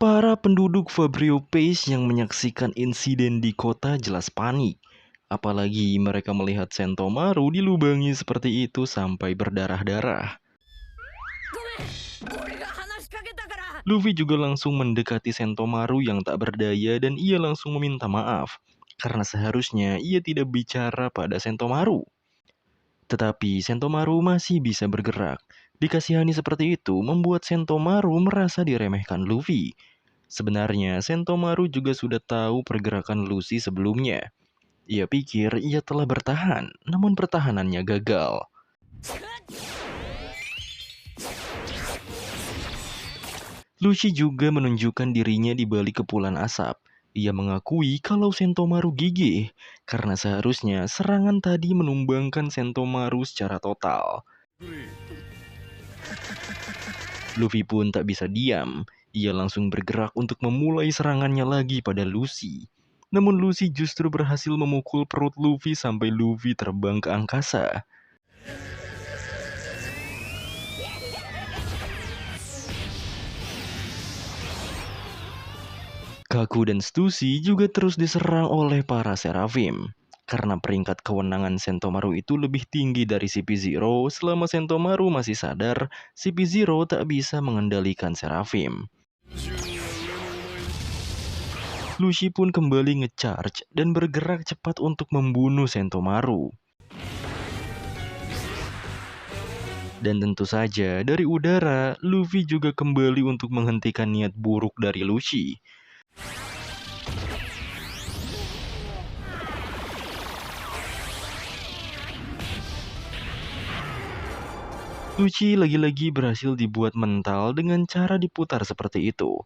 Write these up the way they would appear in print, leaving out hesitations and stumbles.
Para penduduk Fabrio Pace yang menyaksikan insiden di kota jelas panik. Apalagi mereka melihat Sentomaru dilubangi seperti itu sampai berdarah-darah. Luffy juga langsung mendekati Sentomaru yang tak berdaya dan ia langsung meminta maaf. Karena seharusnya ia tidak bicara pada Sentomaru. Tetapi Sentomaru masih bisa bergerak. Dikasihani seperti itu membuat Sentomaru merasa diremehkan Luffy. Sebenarnya Sentomaru juga sudah tahu pergerakan Luffy sebelumnya. Ia pikir ia telah bertahan, namun pertahanannya gagal. Luffy juga menunjukkan dirinya di balik kepulan asap. Ia mengakui kalau Sentomaru gigih, karena seharusnya serangan tadi menumbangkan Sentomaru secara total. Luffy pun tak bisa diam. Ia langsung bergerak untuk memulai serangannya lagi pada Luffy. Namun Luffy justru berhasil memukul perut Luffy sampai Luffy terbang ke angkasa. Kaku dan Stussy juga terus diserang oleh para Seraphim. Karena peringkat kewenangan Sentomaru itu lebih tinggi dari CP0, selama Sentomaru masih sadar, CP0 tak bisa mengendalikan Seraphim. Luffy pun kembali nge-charge dan bergerak cepat untuk membunuh Sentomaru. Dan tentu saja dari udara, Luffy juga kembali untuk menghentikan niat buruk dari Luffy. Luffy lagi-lagi berhasil dibuat mental dengan cara diputar seperti itu.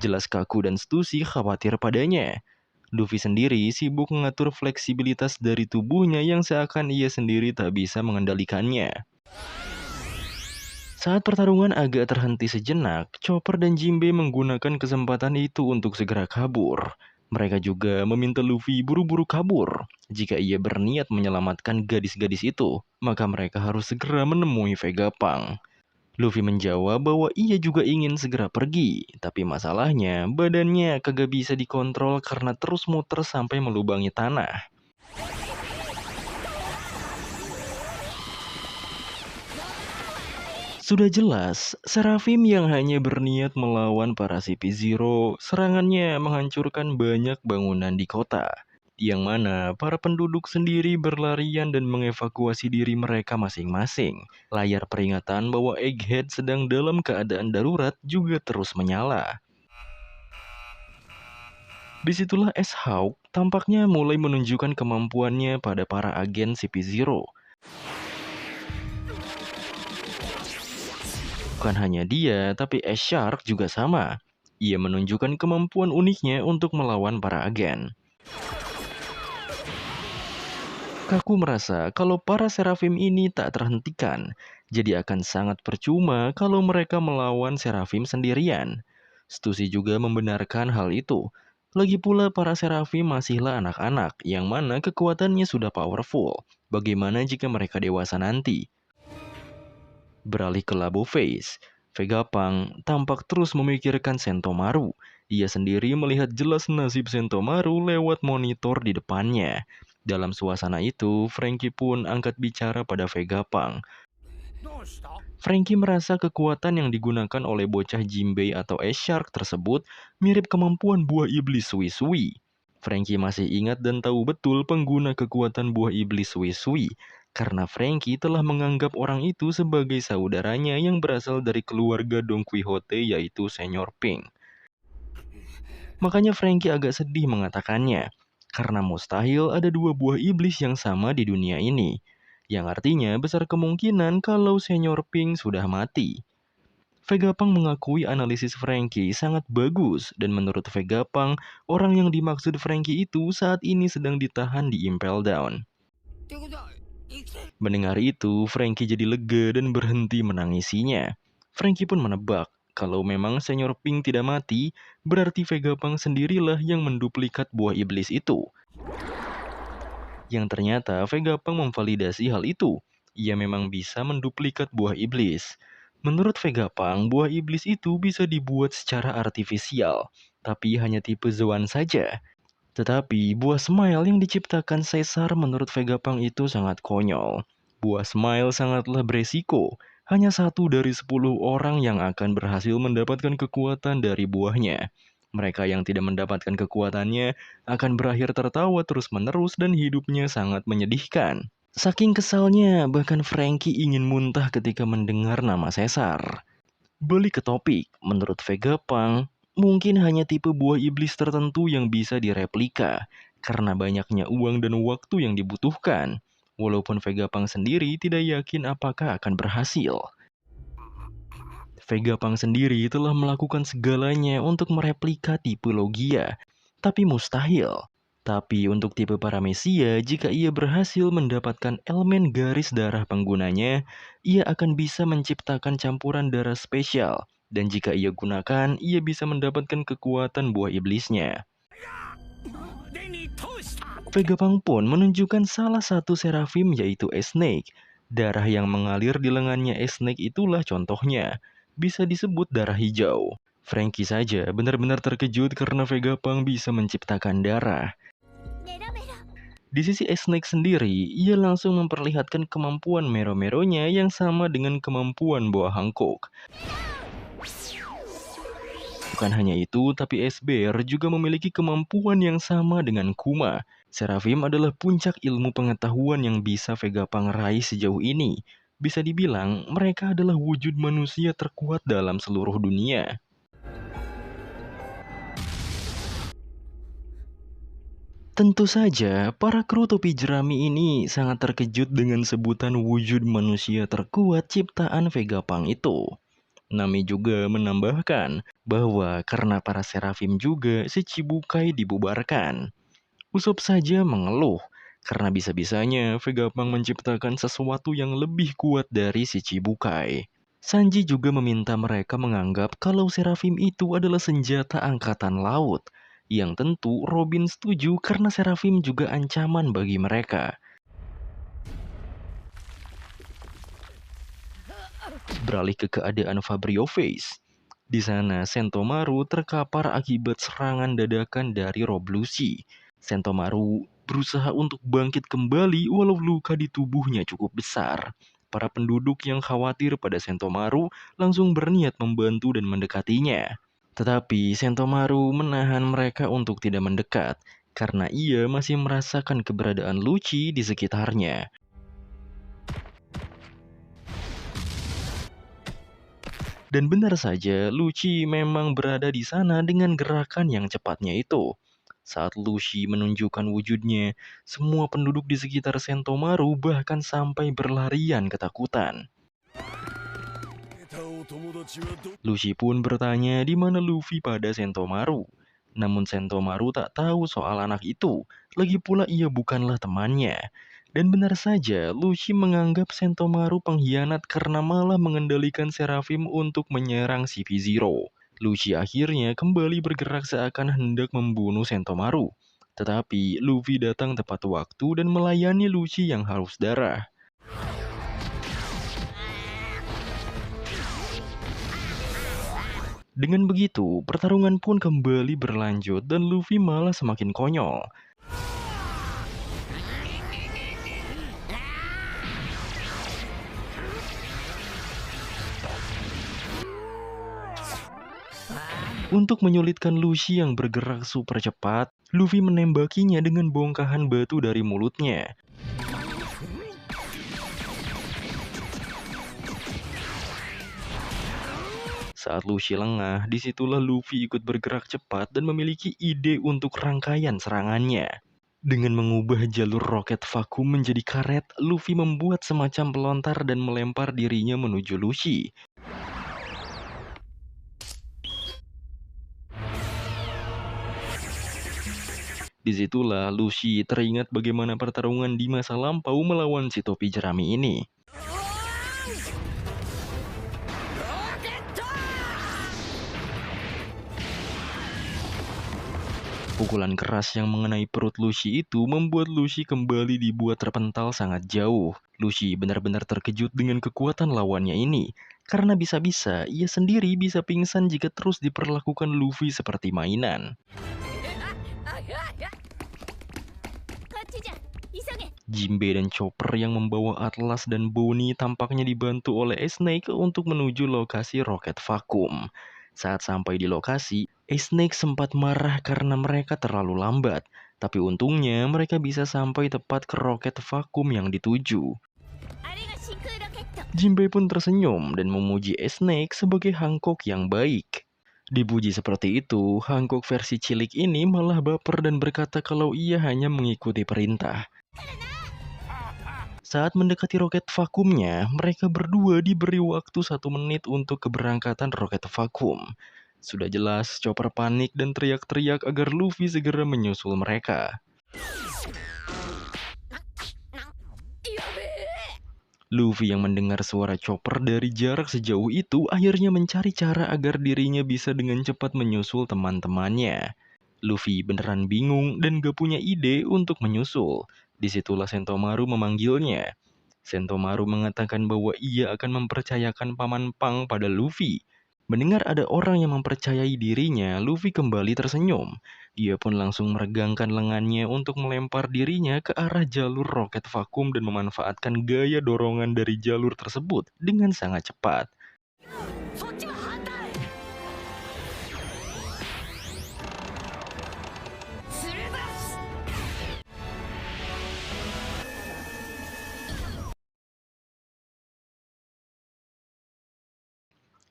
Jelas Kaku dan Stussy khawatir padanya. Luffy sendiri sibuk mengatur fleksibilitas dari tubuhnya yang seakan ia sendiri tak bisa mengendalikannya. Saat pertarungan agak terhenti sejenak, Chopper dan Jinbe menggunakan kesempatan itu untuk segera kabur. Mereka juga meminta Luffy buru-buru kabur. Jika ia berniat menyelamatkan gadis-gadis itu, maka mereka harus segera menemui Vegapunk. Luffy menjawab bahwa ia juga ingin segera pergi, tapi masalahnya badannya kagak bisa dikontrol karena terus muter sampai melubangi tanah. Sudah jelas, Seraphim yang hanya berniat melawan para CP0, serangannya menghancurkan banyak bangunan di kota. Yang mana para penduduk sendiri berlarian dan mengevakuasi diri mereka masing-masing. Layar peringatan bahwa Egghead sedang dalam keadaan darurat juga terus menyala. Disitulah S-Hawk tampaknya mulai menunjukkan kemampuannya pada para agen CP0. Bukan hanya dia, tapi S-Shark juga sama. Ia menunjukkan kemampuan uniknya untuk melawan para agen. Kaku merasa kalau para Seraphim ini tak terhentikan, jadi akan sangat percuma kalau mereka melawan Seraphim sendirian. Stussy juga membenarkan hal itu. Lagi pula para Seraphim masihlah anak-anak, yang mana kekuatannya sudah powerful. Bagaimana jika mereka dewasa nanti? Beralih ke Labo Face, Vegapunk tampak terus memikirkan Sentomaru. Ia sendiri melihat jelas nasib Sentomaru lewat monitor di depannya. Dalam suasana itu, Franky pun angkat bicara pada Vegapunk. Franky merasa kekuatan yang digunakan oleh bocah Jinbei atau S-Shark tersebut mirip kemampuan buah iblis Sui-Sui. Franky masih ingat dan tahu betul pengguna kekuatan buah iblis Sui-Sui, karena Franky telah menganggap orang itu sebagai saudaranya yang berasal dari keluarga Don Quixote yaitu Senyor Pink. Makanya Franky agak sedih mengatakannya, karena mustahil ada dua buah iblis yang sama di dunia ini. Yang artinya besar kemungkinan kalau Senyor Pink sudah mati. Vegapunk mengakui analisis Franky sangat bagus dan menurut Vegapunk, orang yang dimaksud Franky itu saat ini sedang ditahan di Impel Down. Mendengar itu, Franky jadi lega dan berhenti menangisinya. Franky pun menebak, kalau memang Senyor Pink tidak mati, berarti Vegapunk sendirilah yang menduplikat buah iblis itu. Yang ternyata Vegapunk memvalidasi hal itu. Ia memang bisa menduplikat buah iblis. Menurut Vegapunk, buah iblis itu bisa dibuat secara artifisial, tapi hanya tipe Zoan saja. Tetapi buah Smile yang diciptakan Caesar menurut Vegapunk itu sangat konyol. Buah Smile sangatlah beresiko. Hanya 1 dari 10 orang yang akan berhasil mendapatkan kekuatan dari buahnya. Mereka yang tidak mendapatkan kekuatannya akan berakhir tertawa terus-menerus dan hidupnya sangat menyedihkan. Saking kesalnya, bahkan Frankie ingin muntah ketika mendengar nama Caesar. Balik ke topik, menurut Vegapunk, mungkin hanya tipe buah iblis tertentu yang bisa direplika, karena banyaknya uang dan waktu yang dibutuhkan. Walaupun Vegapunk sendiri tidak yakin apakah akan berhasil. Vegapunk sendiri telah melakukan segalanya untuk mereplika tipe Logia, tapi mustahil. Tapi untuk tipe Paramecia, jika ia berhasil mendapatkan elemen garis darah penggunanya, ia akan bisa menciptakan campuran darah spesial. Dan jika ia gunakan, ia bisa mendapatkan kekuatan buah iblisnya. Vegapunk pun menunjukkan salah satu Seraphim yaitu Snake. Darah yang mengalir di lengannya Snake itulah contohnya. Bisa disebut darah hijau. Frankie saja benar-benar terkejut karena Vegapunk bisa menciptakan darah. Di sisi Snake sendiri, ia langsung memperlihatkan kemampuan Mero-Meronya yang sama dengan kemampuan buah Hancock. Bukan hanya itu, tapi S-Bear juga memiliki kemampuan yang sama dengan Kuma. Seraphim adalah puncak ilmu pengetahuan yang bisa Vegapunk raih sejauh ini. Bisa dibilang, mereka adalah wujud manusia terkuat dalam seluruh dunia. Tentu saja, para kru topi jerami ini sangat terkejut dengan sebutan wujud manusia terkuat ciptaan Vegapunk itu. Nami juga menambahkan bahwa karena para Seraphim juga si Chibukai dibubarkan. Usopp saja mengeluh karena bisa-bisanya Vegapunk menciptakan sesuatu yang lebih kuat dari si Chibukai. Sanji juga meminta mereka menganggap kalau Seraphim itu adalah senjata angkatan laut. Yang tentu Robin setuju karena Seraphim juga ancaman bagi mereka. Beralih ke keadaan Fabrio Face. Di sana Sentomaru terkapar akibat serangan dadakan dari Rob Lucci. Sentomaru berusaha untuk bangkit kembali walau luka di tubuhnya cukup besar. Para penduduk yang khawatir pada Sentomaru langsung berniat membantu dan mendekatinya. Tetapi Sentomaru menahan mereka untuk tidak mendekat karena ia masih merasakan keberadaan Lucci di sekitarnya. Dan benar saja, Lucci memang berada di sana dengan gerakan yang cepatnya itu. Saat Lucci menunjukkan wujudnya, semua penduduk di sekitar Sentomaru bahkan sampai berlarian ketakutan. Lucci pun bertanya di mana Luffy pada Sentomaru. Namun Sentomaru tak tahu soal anak itu, lagi pula ia bukanlah temannya. Dan benar saja, Lucci menganggap Sentomaru pengkhianat karena malah mengendalikan Seraphim untuk menyerang CP0. Lucci akhirnya kembali bergerak seakan hendak membunuh Sentomaru. Tetapi Luffy datang tepat waktu dan melayani Lucci yang haus darah. Dengan begitu, pertarungan pun kembali berlanjut dan Luffy malah semakin konyol. Untuk menyulitkan Lucci yang bergerak super cepat, Luffy menembakinya dengan bongkahan batu dari mulutnya. Saat Lucci lengah, disitulah Luffy ikut bergerak cepat dan memiliki ide untuk rangkaian serangannya. Dengan mengubah jalur roket vakum menjadi karet, Luffy membuat semacam pelontar dan melempar dirinya menuju Lucci. Disitulah Lucci teringat bagaimana pertarungan di masa lampau melawan si topi jerami ini. Pukulan keras yang mengenai perut Lucci itu membuat Lucci kembali dibuat terpental sangat jauh. Lucy benar-benar terkejut dengan kekuatan lawannya ini, karena bisa-bisa ia sendiri bisa pingsan jika terus diperlakukan Luffy seperti mainan. Jinbe dan Chopper yang membawa Atlas dan Bonnie tampaknya dibantu oleh Snake untuk menuju lokasi roket vakum. Saat sampai di lokasi, Snake sempat marah karena mereka terlalu lambat, tapi untungnya mereka bisa sampai tepat ke roket vakum yang dituju. Jinbe pun tersenyum dan memuji Snake sebagai Hancock yang baik. Dipuji seperti itu, Hancock versi cilik ini malah baper dan berkata kalau ia hanya mengikuti perintah. Saat mendekati roket vakumnya, mereka berdua diberi waktu 1 menit untuk keberangkatan roket vakum. Sudah jelas, Chopper panik dan teriak-teriak agar Luffy segera menyusul mereka. Luffy yang mendengar suara Chopper dari jarak sejauh itu akhirnya mencari cara agar dirinya bisa dengan cepat menyusul teman-temannya. Luffy beneran bingung dan gak punya ide untuk menyusul. Disitulah Sentomaru memanggilnya. Sentomaru mengatakan bahwa ia akan mempercayakan Paman Pang pada Luffy. Mendengar ada orang yang mempercayai dirinya, Luffy kembali tersenyum. Ia pun langsung meregangkan lengannya untuk melempar dirinya ke arah jalur roket vakum dan memanfaatkan gaya dorongan dari jalur tersebut dengan sangat cepat.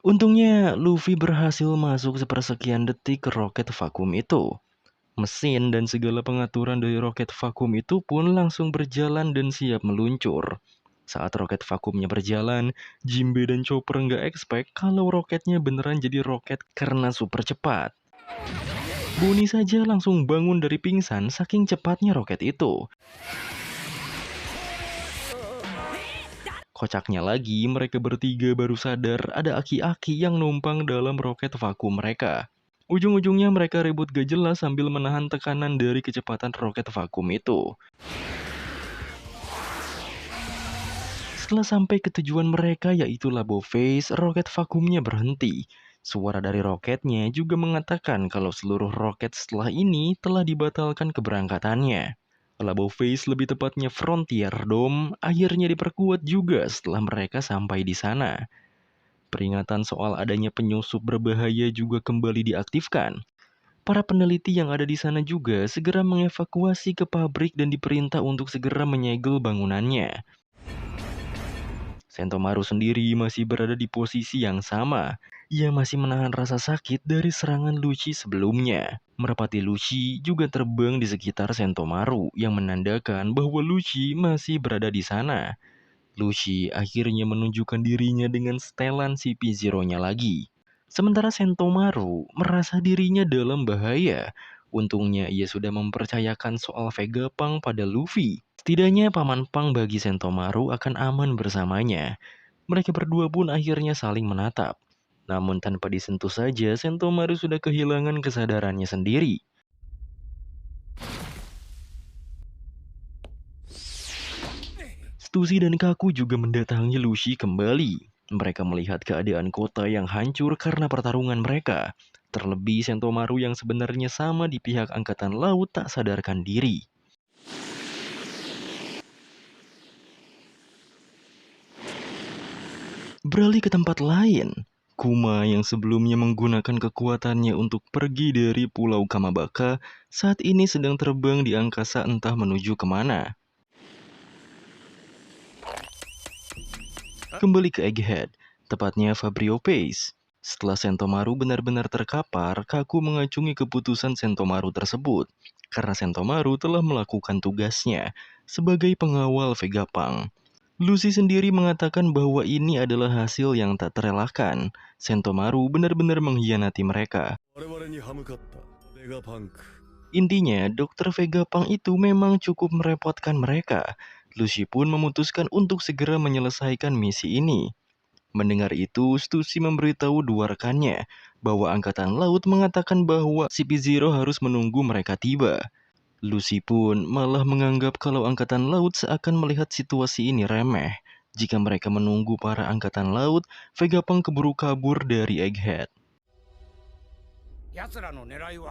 Untungnya, Luffy berhasil masuk sepersekian detik ke roket vakum itu. Mesin dan segala pengaturan dari roket vakum itu pun langsung berjalan dan siap meluncur. Saat roket vakumnya berjalan, Jinbe dan Chopper nggak expect kalau roketnya beneran jadi roket karena super cepat. Bonnie saja langsung bangun dari pingsan saking cepatnya roket itu. Kocaknya lagi, mereka bertiga baru sadar ada aki-aki yang numpang dalam roket vakum mereka. Ujung-ujungnya mereka ribut gak jelas sambil menahan tekanan dari kecepatan roket vakum itu. Setelah sampai ke tujuan mereka yaitu Labo Face, roket vakumnya berhenti. Suara dari roketnya juga mengatakan kalau seluruh roket setelah ini telah dibatalkan keberangkatannya. Labo Face, lebih tepatnya Frontier Dome, akhirnya diperkuat juga setelah mereka sampai di sana. Peringatan soal adanya penyusup berbahaya juga kembali diaktifkan. Para peneliti yang ada di sana juga segera mengevakuasi ke pabrik dan diperintah untuk segera menyegel bangunannya. Sentomaru sendiri masih berada di posisi yang sama. Ia masih menahan rasa sakit dari serangan Lucci sebelumnya. Merpati Lucci juga terbang di sekitar Sentomaru yang menandakan bahwa Lucci masih berada di sana. Lucci akhirnya menunjukkan dirinya dengan setelan CP0-nya lagi. Sementara Sentomaru merasa dirinya dalam bahaya. Untungnya ia sudah mempercayakan soal Vegapunk pada Luffy. Setidaknya Paman Pang bagi Sentomaru akan aman bersamanya. Mereka berdua pun akhirnya saling menatap. Namun tanpa disentuh saja, Sentomaru sudah kehilangan kesadarannya sendiri. Stussy dan Kaku juga mendatangi Lucy kembali. Mereka melihat keadaan kota yang hancur karena pertarungan mereka. Terlebih Sentomaru yang sebenarnya sama di pihak Angkatan Laut tak sadarkan diri. Beralih ke tempat lain, Kuma yang sebelumnya menggunakan kekuatannya untuk pergi dari Pulau Kamabaka, saat ini sedang terbang di angkasa entah menuju kemana. Kembali ke Egghead, tepatnya Fabrio Pace. Setelah Sentomaru benar-benar terkapar, Kaku mengacungi keputusan Sentomaru tersebut. Karena Sentomaru telah melakukan tugasnya sebagai pengawal Vegapunk. Lucy sendiri mengatakan bahwa ini adalah hasil yang tak terelakkan. Sentomaru benar-benar mengkhianati mereka. Intinya, Dr. Vegapunk itu memang cukup merepotkan mereka. Lucy pun memutuskan untuk segera menyelesaikan misi ini. Mendengar itu, Stussy memberitahu dua rekannya bahwa Angkatan Laut mengatakan bahwa CP0 harus menunggu mereka tiba. Lucy pun malah menganggap kalau Angkatan Laut seakan melihat situasi ini remeh. Jika mereka menunggu para Angkatan Laut, Vegapunk keburu kabur dari Egghead.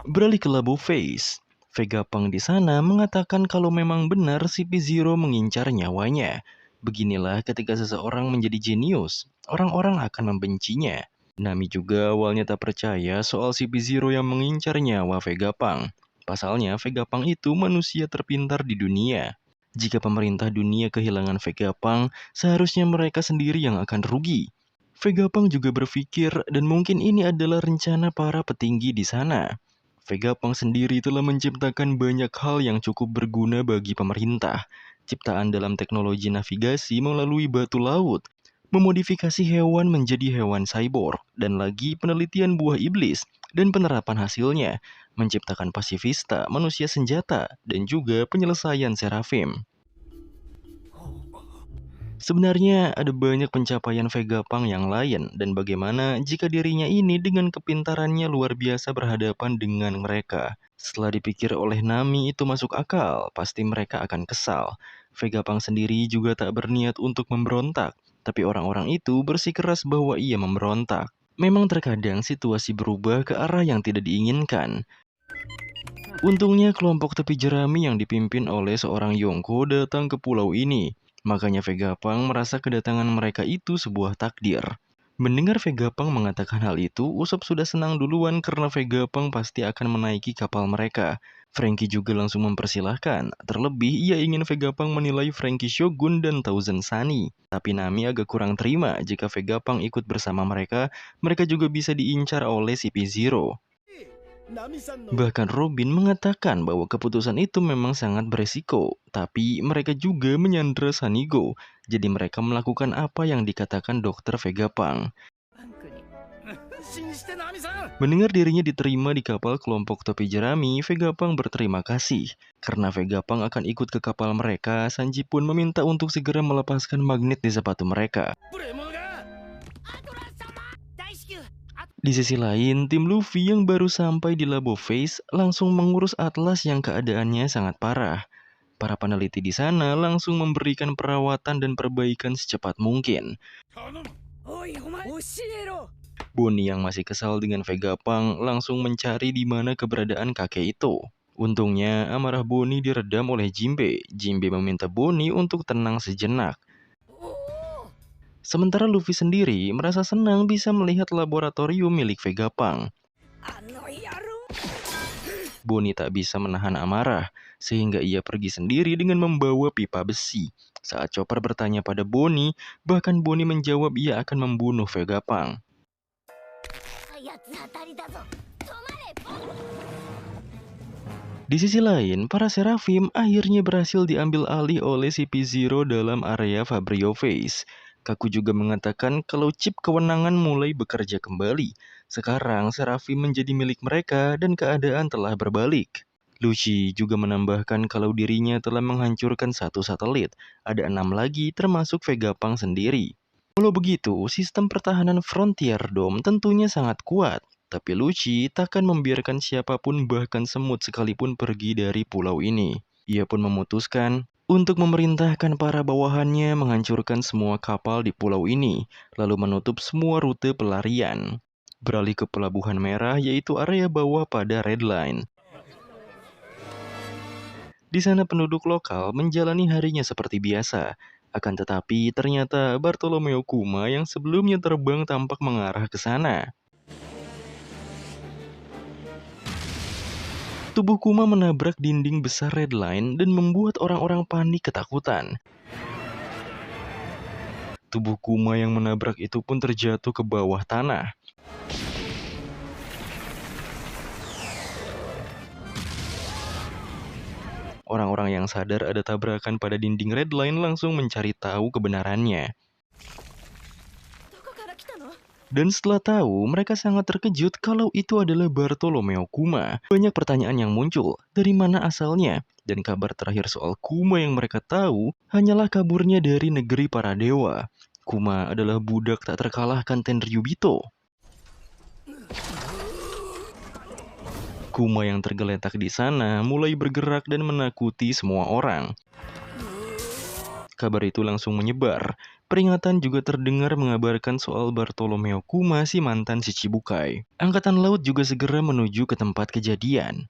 Beralih ke Labo Face, Vegapunk di sana mengatakan kalau memang benar CP0 mengincar nyawanya. Beginilah ketika seseorang menjadi jenius, orang-orang akan membencinya. Nami juga awalnya tak percaya soal CP0 yang mengincar nyawa Vegapunk. Pasalnya Vegapunk itu manusia terpintar di dunia. Jika pemerintah dunia kehilangan Vegapunk, seharusnya mereka sendiri yang akan rugi. Vegapunk juga berpikir dan mungkin ini adalah rencana para petinggi di sana. Vegapunk sendiri telah menciptakan banyak hal yang cukup berguna bagi pemerintah. Ciptaan dalam teknologi navigasi melalui batu laut, memodifikasi hewan menjadi hewan cyborg, dan lagi penelitian buah iblis dan penerapan hasilnya, menciptakan pasifista, manusia senjata, dan juga penyelesaian Seraphim. Sebenarnya ada banyak pencapaian Vegapunk yang lain dan bagaimana jika dirinya ini dengan kepintarannya luar biasa berhadapan dengan mereka. Setelah dipikir oleh Nami itu masuk akal, pasti mereka akan kesal. Vegapunk sendiri juga tak berniat untuk memberontak, tapi orang-orang itu bersikeras bahwa ia memberontak. Memang terkadang situasi berubah ke arah yang tidak diinginkan. Untungnya kelompok tepi jerami yang dipimpin oleh seorang Yonko datang ke pulau ini. Makanya Vegapunk merasa kedatangan mereka itu sebuah takdir. Mendengar Vegapunk mengatakan hal itu, Usopp sudah senang duluan karena Vegapunk pasti akan menaiki kapal mereka. Franky juga langsung mempersilahkan, terlebih ia ingin Vegapunk menilai Franky Shogun dan Thousand Sunny. Tapi Nami agak kurang terima jika Vegapunk ikut bersama mereka juga bisa diincar oleh CP0. Bahkan Robin mengatakan bahwa keputusan itu memang sangat beresiko, tapi mereka juga menyandera Sanigo, jadi mereka melakukan apa yang dikatakan Dr. Vegapunk. Mendengar dirinya diterima di kapal kelompok topi jerami, Vegapunk berterima kasih. Karena Vegapunk akan ikut ke kapal mereka, Sanji pun meminta untuk segera melepaskan magnet di sepatu mereka. Di sisi lain, tim Luffy yang baru sampai di Labo Face langsung mengurus Atlas yang keadaannya sangat parah. Para peneliti di sana langsung memberikan perawatan dan perbaikan secepat mungkin. Bonnie yang masih kesal dengan Vegapunk langsung mencari di mana keberadaan kakek itu. Untungnya, amarah Bonnie diredam oleh Jinbe. Jinbe meminta Bonnie untuk tenang sejenak. Sementara Luffy sendiri merasa senang bisa melihat laboratorium milik Vegapunk. Bonnie tak bisa menahan amarah, sehingga ia pergi sendiri dengan membawa pipa besi. Saat Chopper bertanya pada Bonnie, bahkan Bonnie menjawab ia akan membunuh Vegapunk. Di sisi lain, para Seraphim akhirnya berhasil diambil alih oleh CP0 dalam area Fabrio Face. Kaku juga mengatakan kalau chip kewenangan mulai bekerja kembali. Sekarang Seraphim menjadi milik mereka dan keadaan telah berbalik. Lucy juga menambahkan kalau dirinya telah menghancurkan 1 satelit. Ada 6 lagi termasuk Vegapunk sendiri. Walau begitu, sistem pertahanan Frontier Dome tentunya sangat kuat. Tapi Lucy takkan membiarkan siapapun bahkan semut sekalipun pergi dari pulau ini. Ia pun memutuskan untuk memerintahkan para bawahannya menghancurkan semua kapal di pulau ini, lalu menutup semua rute pelarian. Beralih ke Pelabuhan Merah yaitu area bawah pada Red Line. Di sana penduduk lokal menjalani harinya seperti biasa. Akan tetapi ternyata Bartolomeo Kuma yang sebelumnya terbang tampak mengarah ke sana. Tubuh Kuma menabrak dinding besar Red Line dan membuat orang-orang panik ketakutan. Tubuh Kuma yang menabrak itu pun terjatuh ke bawah tanah. Orang-orang yang sadar ada tabrakan pada dinding Red Line langsung mencari tahu kebenarannya. Dan setelah tahu, mereka sangat terkejut kalau itu adalah Bartolomeo Kuma. Banyak pertanyaan yang muncul, dari mana asalnya? Dan kabar terakhir soal Kuma yang mereka tahu, hanyalah kaburnya dari negeri para dewa. Kuma adalah budak tak terkalahkan Tenryubito. Kuma yang tergeletak di sana mulai bergerak dan menakuti semua orang. Kabar itu langsung menyebar. Peringatan juga terdengar mengabarkan soal Bartolomeo Kuma, si mantan Shichibukai. Angkatan laut juga segera menuju ke tempat kejadian.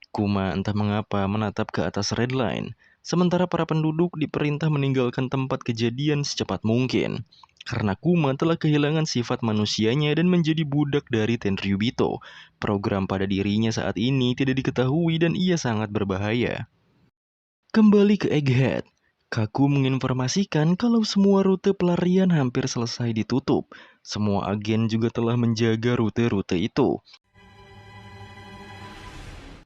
Kuma entah mengapa menatap ke atas Red Line, sementara para penduduk diperintah meninggalkan tempat kejadian secepat mungkin. Karena Kuma telah kehilangan sifat manusianya dan menjadi budak dari Tenryubito. Program pada dirinya saat ini tidak diketahui dan ia sangat berbahaya. Kembali ke Egghead, Kaku menginformasikan kalau semua rute pelarian hampir selesai ditutup. Semua agen juga telah menjaga rute-rute itu.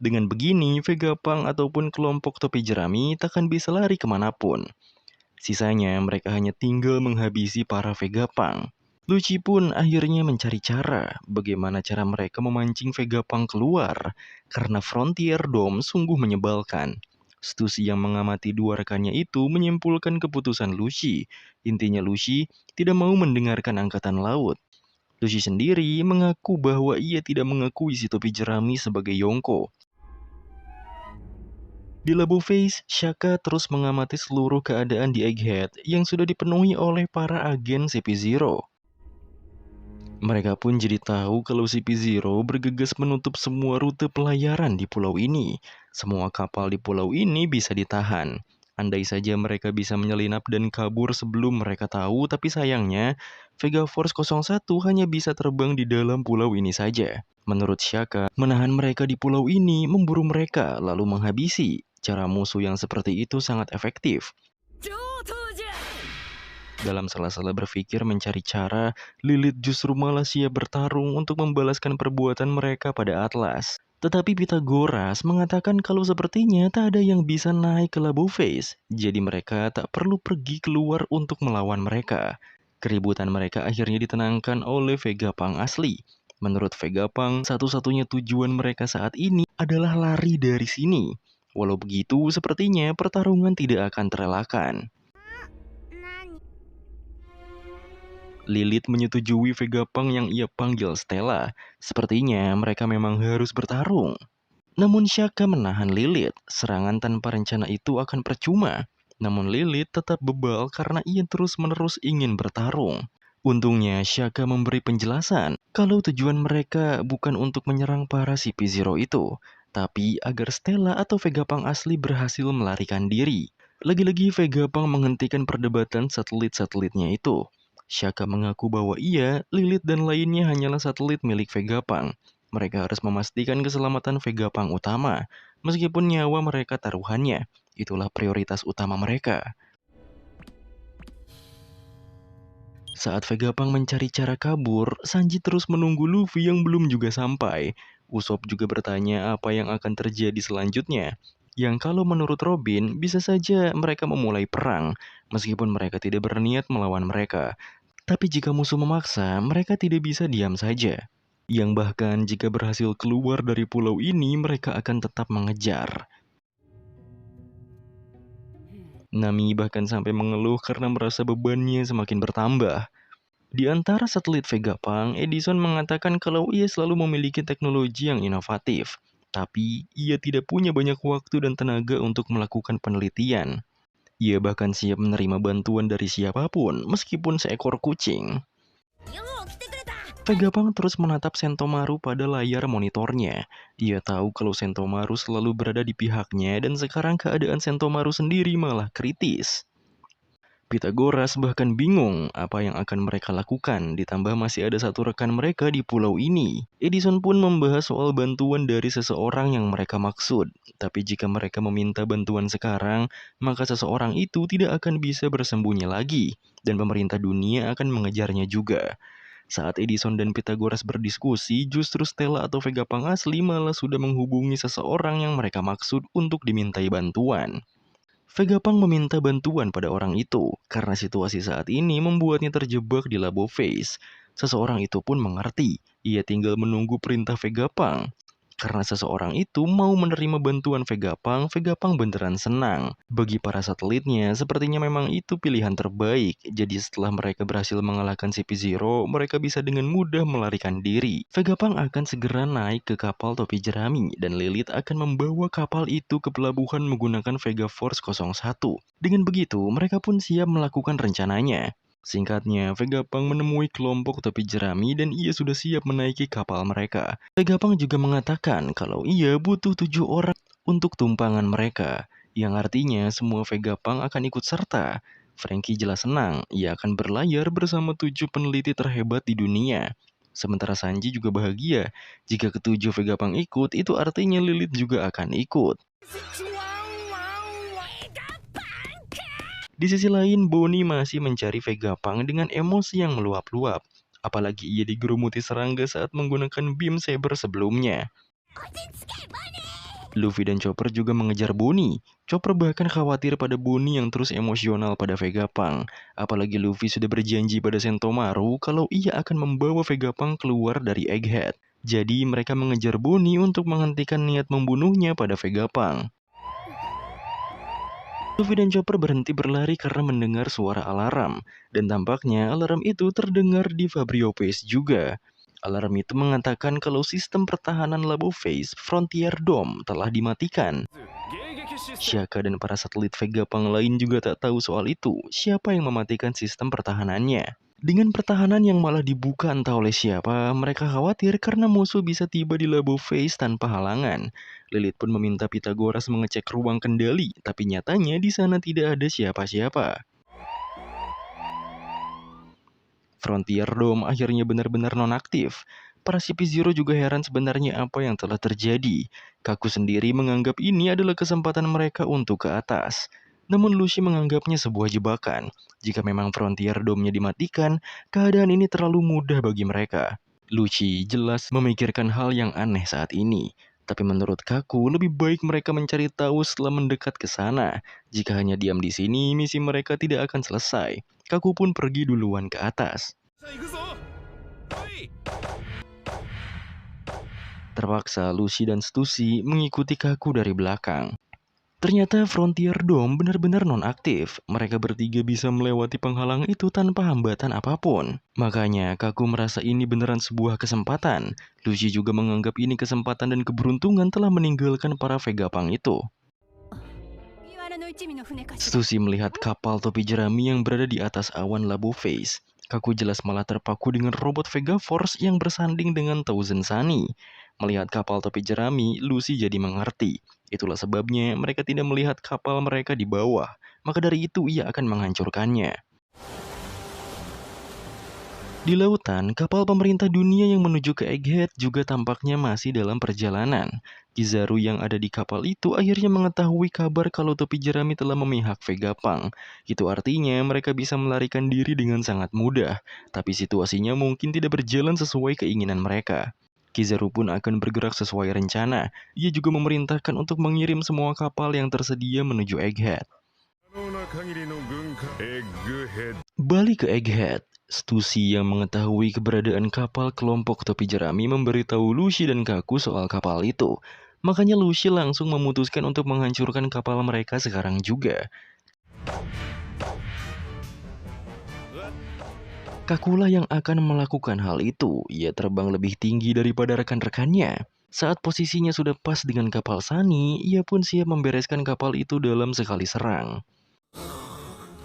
Dengan begini, Vegapunk ataupun kelompok topi jerami takkan bisa lari kemanapun. Sisanya mereka hanya tinggal menghabisi para Vegapunk. Lucci pun akhirnya mencari cara bagaimana cara mereka memancing Vegapunk keluar, karena Frontier Dome sungguh menyebalkan. Stussy yang mengamati dua rekannya itu menyimpulkan keputusan Lucci. Intinya Lucci tidak mau mendengarkan angkatan laut. Lucci sendiri mengaku bahwa ia tidak mengakui si topi jerami sebagai Yonko. Di Labo Face, Shaka terus mengamati seluruh keadaan di Egghead yang sudah dipenuhi oleh para agen CP0. Mereka pun jadi tahu kalau CP0 bergegas menutup semua rute pelayaran di pulau ini. Semua kapal di pulau ini bisa ditahan. Andai saja mereka bisa menyelinap dan kabur sebelum mereka tahu, tapi sayangnya Vega Force 01 hanya bisa terbang di dalam pulau ini saja. Menurut Shaka, menahan mereka di pulau ini, memburu mereka, lalu menghabisi. Cara musuh yang seperti itu sangat efektif. Dalam salah-salah berpikir mencari cara, Lilith justru malah siap bertarung untuk membalaskan perbuatan mereka pada Atlas. Tetapi Pythagoras mengatakan kalau sepertinya tak ada yang bisa naik ke Labo Face, jadi mereka tak perlu pergi keluar untuk melawan mereka. Keributan mereka akhirnya ditenangkan oleh Vegapunk asli. Menurut Vegapunk, satu-satunya tujuan mereka saat ini adalah lari dari sini. Walau begitu, sepertinya pertarungan tidak akan terelakkan. Lilith menyetujui Vegapunk yang ia panggil Stella. Sepertinya mereka memang harus bertarung. Namun Shaka menahan Lilith. Serangan tanpa rencana itu akan percuma. Namun Lilith tetap bebal karena ia terus-menerus ingin bertarung. Untungnya Shaka memberi penjelasan kalau tujuan mereka bukan untuk menyerang para CP0 itu, tapi agar Stella atau Vegapunk asli berhasil melarikan diri. Lagi-lagi Vegapunk menghentikan perdebatan satelit-satelitnya itu. Shaka mengaku bahwa ia, Lilith dan lainnya hanyalah satelit milik Vegapunk. Mereka harus memastikan keselamatan Vegapunk utama, meskipun nyawa mereka taruhannya. Itulah prioritas utama mereka. Saat Vegapunk mencari cara kabur, Sanji terus menunggu Luffy yang belum juga sampai. Usopp juga bertanya apa yang akan terjadi selanjutnya. Yang kalau menurut Robin, bisa saja mereka memulai perang, meskipun mereka tidak berniat melawan mereka. Tapi jika musuh memaksa, mereka tidak bisa diam saja. Yang bahkan jika berhasil keluar dari pulau ini, mereka akan tetap mengejar. Nami bahkan sampai mengeluh karena merasa bebannya semakin bertambah. Di antara satelit Vegapunk, Edison mengatakan kalau ia selalu memiliki teknologi yang inovatif. Tapi ia tidak punya banyak waktu dan tenaga untuk melakukan penelitian. Ia bahkan siap menerima bantuan dari siapapun, meskipun seekor kucing. Vegapunk terus menatap Sentomaru pada layar monitornya. Ia tahu kalau Sentomaru selalu berada di pihaknya dan sekarang keadaan Sentomaru sendiri malah kritis. Pythagoras bahkan bingung apa yang akan mereka lakukan, ditambah masih ada satu rekan mereka di pulau ini. Edison pun membahas soal bantuan dari seseorang yang mereka maksud. Tapi jika mereka meminta bantuan sekarang, maka seseorang itu tidak akan bisa bersembunyi lagi, dan pemerintah dunia akan mengejarnya juga. Saat Edison dan Pythagoras berdiskusi, justru Stella atau Vegapunk asli malah sudah menghubungi seseorang yang mereka maksud untuk dimintai bantuan. Vegapunk meminta bantuan pada orang itu, karena situasi saat ini membuatnya terjebak di Labo Face. Seseorang itu pun mengerti, ia tinggal menunggu perintah Vegapunk. Karena seseorang itu mau menerima bantuan Vegapunk beneran senang. Bagi para satelitnya, sepertinya memang itu pilihan terbaik. Jadi setelah mereka berhasil mengalahkan CP0, mereka bisa dengan mudah melarikan diri. Vegapunk akan segera naik ke kapal topi jerami, dan Lilith akan membawa kapal itu ke pelabuhan menggunakan Vega Force 01. Dengan begitu, mereka pun siap melakukan rencananya. Singkatnya, Vegapunk menemui kelompok topi jerami dan ia sudah siap menaiki kapal mereka. Vegapunk juga mengatakan kalau ia butuh 7 orang untuk tumpangan mereka, yang artinya semua Vegapunk akan ikut serta. Franky jelas senang, ia akan berlayar bersama 7 peneliti terhebat di dunia. Sementara Sanji juga bahagia, jika ketujuh Vegapunk ikut, itu artinya Lilith juga akan ikut. Di sisi lain, Bonnie masih mencari Vegapunk dengan emosi yang meluap-luap. Apalagi ia digerumuti serangga saat menggunakan beam saber sebelumnya. Luffy dan Chopper juga mengejar Bonnie. Chopper bahkan khawatir pada Bonnie yang terus emosional pada Vegapunk. Apalagi Luffy sudah berjanji pada Sentomaru kalau ia akan membawa Vegapunk keluar dari Egghead. Jadi mereka mengejar Bonnie untuk menghentikan niat membunuhnya pada Vegapunk. Luffy dan Chopper berhenti berlari karena mendengar suara alarm, dan tampaknya alarm itu terdengar di Fabrio Face juga. Alarm itu mengatakan kalau sistem pertahanan Labo Face Frontier Dome telah dimatikan. Shaka dan para satelit Vegapunk lain juga tak tahu soal itu, siapa yang mematikan sistem pertahanannya. Dengan pertahanan yang malah dibuka entah oleh siapa, mereka khawatir karena musuh bisa tiba di Labo Face tanpa halangan. Lilith pun meminta Pythagoras mengecek ruang kendali, tapi nyatanya di sana tidak ada siapa-siapa. Frontier Dome akhirnya benar-benar nonaktif. Para CP0 juga heran sebenarnya apa yang telah terjadi. Kaku sendiri menganggap ini adalah kesempatan mereka untuk ke atas. Namun Lucy menganggapnya sebuah jebakan. Jika memang Frontier Dome-nya dimatikan, keadaan ini terlalu mudah bagi mereka. Lucy jelas memikirkan hal yang aneh saat ini. Tapi menurut Kaku, lebih baik mereka mencari tahu setelah mendekat ke sana. Jika hanya diam di sini, misi mereka tidak akan selesai. Kaku pun pergi duluan ke atas. Terpaksa Lucy dan Stussy mengikuti Kaku dari belakang. Ternyata Frontier Dome benar-benar nonaktif. Mereka bertiga bisa melewati penghalang itu tanpa hambatan apapun. Makanya Kaku merasa ini beneran sebuah kesempatan. Lucy juga menganggap ini kesempatan dan keberuntungan telah meninggalkan para Vegapunk itu. Stussy melihat kapal topi jerami yang berada di atas awan Labo Face. Kaku jelas malah terpaku dengan robot Vega Force yang bersanding dengan Thousand Sunny. Melihat kapal topi jerami, Lucy jadi mengerti. Itulah sebabnya mereka tidak melihat kapal mereka di bawah. Maka dari itu ia akan menghancurkannya. Di lautan, kapal pemerintah dunia yang menuju ke Egghead juga tampaknya masih dalam perjalanan. Kizaru yang ada di kapal itu akhirnya mengetahui kabar kalau topi jerami telah memihak Vegapunk. Itu artinya mereka bisa melarikan diri dengan sangat mudah. Tapi situasinya mungkin tidak berjalan sesuai keinginan mereka. Kizaru pun akan bergerak sesuai rencana. Ia juga memerintahkan untuk mengirim semua kapal yang tersedia menuju Egghead. Balik ke Egghead. Stussy yang mengetahui keberadaan kapal kelompok topi jerami memberitahu Lucy dan Kaku soal kapal itu. Makanya Lucy langsung memutuskan untuk menghancurkan kapal mereka sekarang juga. Kakulah yang akan melakukan hal itu. Ia terbang lebih tinggi daripada rekan-rekannya. Saat posisinya sudah pas dengan kapal Sunny, ia pun siap membereskan kapal itu dalam sekali serang.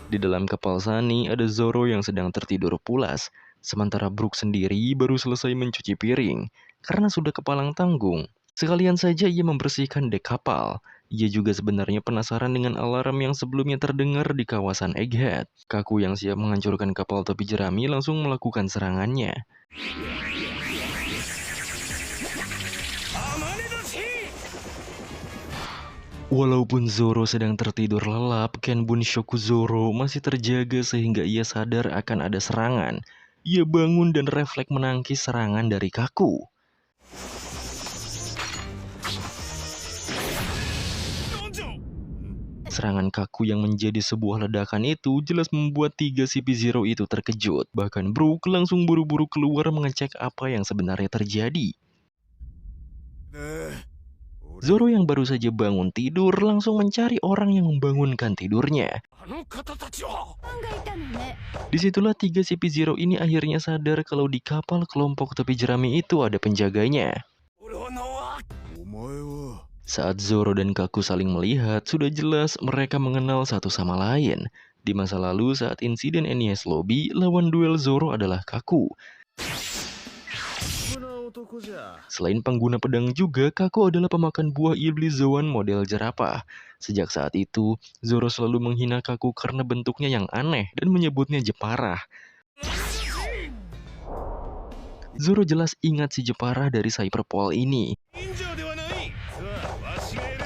Di dalam kapal Sunny ada Zoro yang sedang tertidur pulas, sementara Brook sendiri baru selesai mencuci piring karena sudah kepalang tanggung. Sekalian saja ia membersihkan dek kapal. Ia juga sebenarnya penasaran dengan alarm yang sebelumnya terdengar di kawasan Egghead. Kaku yang siap menghancurkan kapal topi jerami langsung melakukan serangannya. Walaupun Zoro sedang tertidur lelap, Kenbun Shoku Zoro masih terjaga sehingga ia sadar akan ada serangan. Ia bangun dan refleks menangkis serangan dari Kaku. Serangan Kaku yang menjadi sebuah ledakan itu jelas membuat 3 CP0 itu terkejut. Bahkan Brook langsung buru-buru keluar mengecek apa yang sebenarnya terjadi. Zoro yang baru saja bangun tidur langsung mencari orang yang membangunkan tidurnya. Disitulah tiga CP0 ini akhirnya sadar kalau di kapal kelompok topi jerami itu ada penjaganya. Saat Zoro dan Kaku saling melihat, sudah jelas mereka mengenal satu sama lain. Di masa lalu saat insiden Enies Lobby, lawan duel Zoro adalah Kaku. Selain pengguna pedang juga, Kaku adalah pemakan buah iblis Zoan model jerapah. Sejak saat itu, Zoro selalu menghina Kaku karena bentuknya yang aneh dan menyebutnya Jeparah. Zoro jelas ingat si Jeparah dari Cyberpol ini.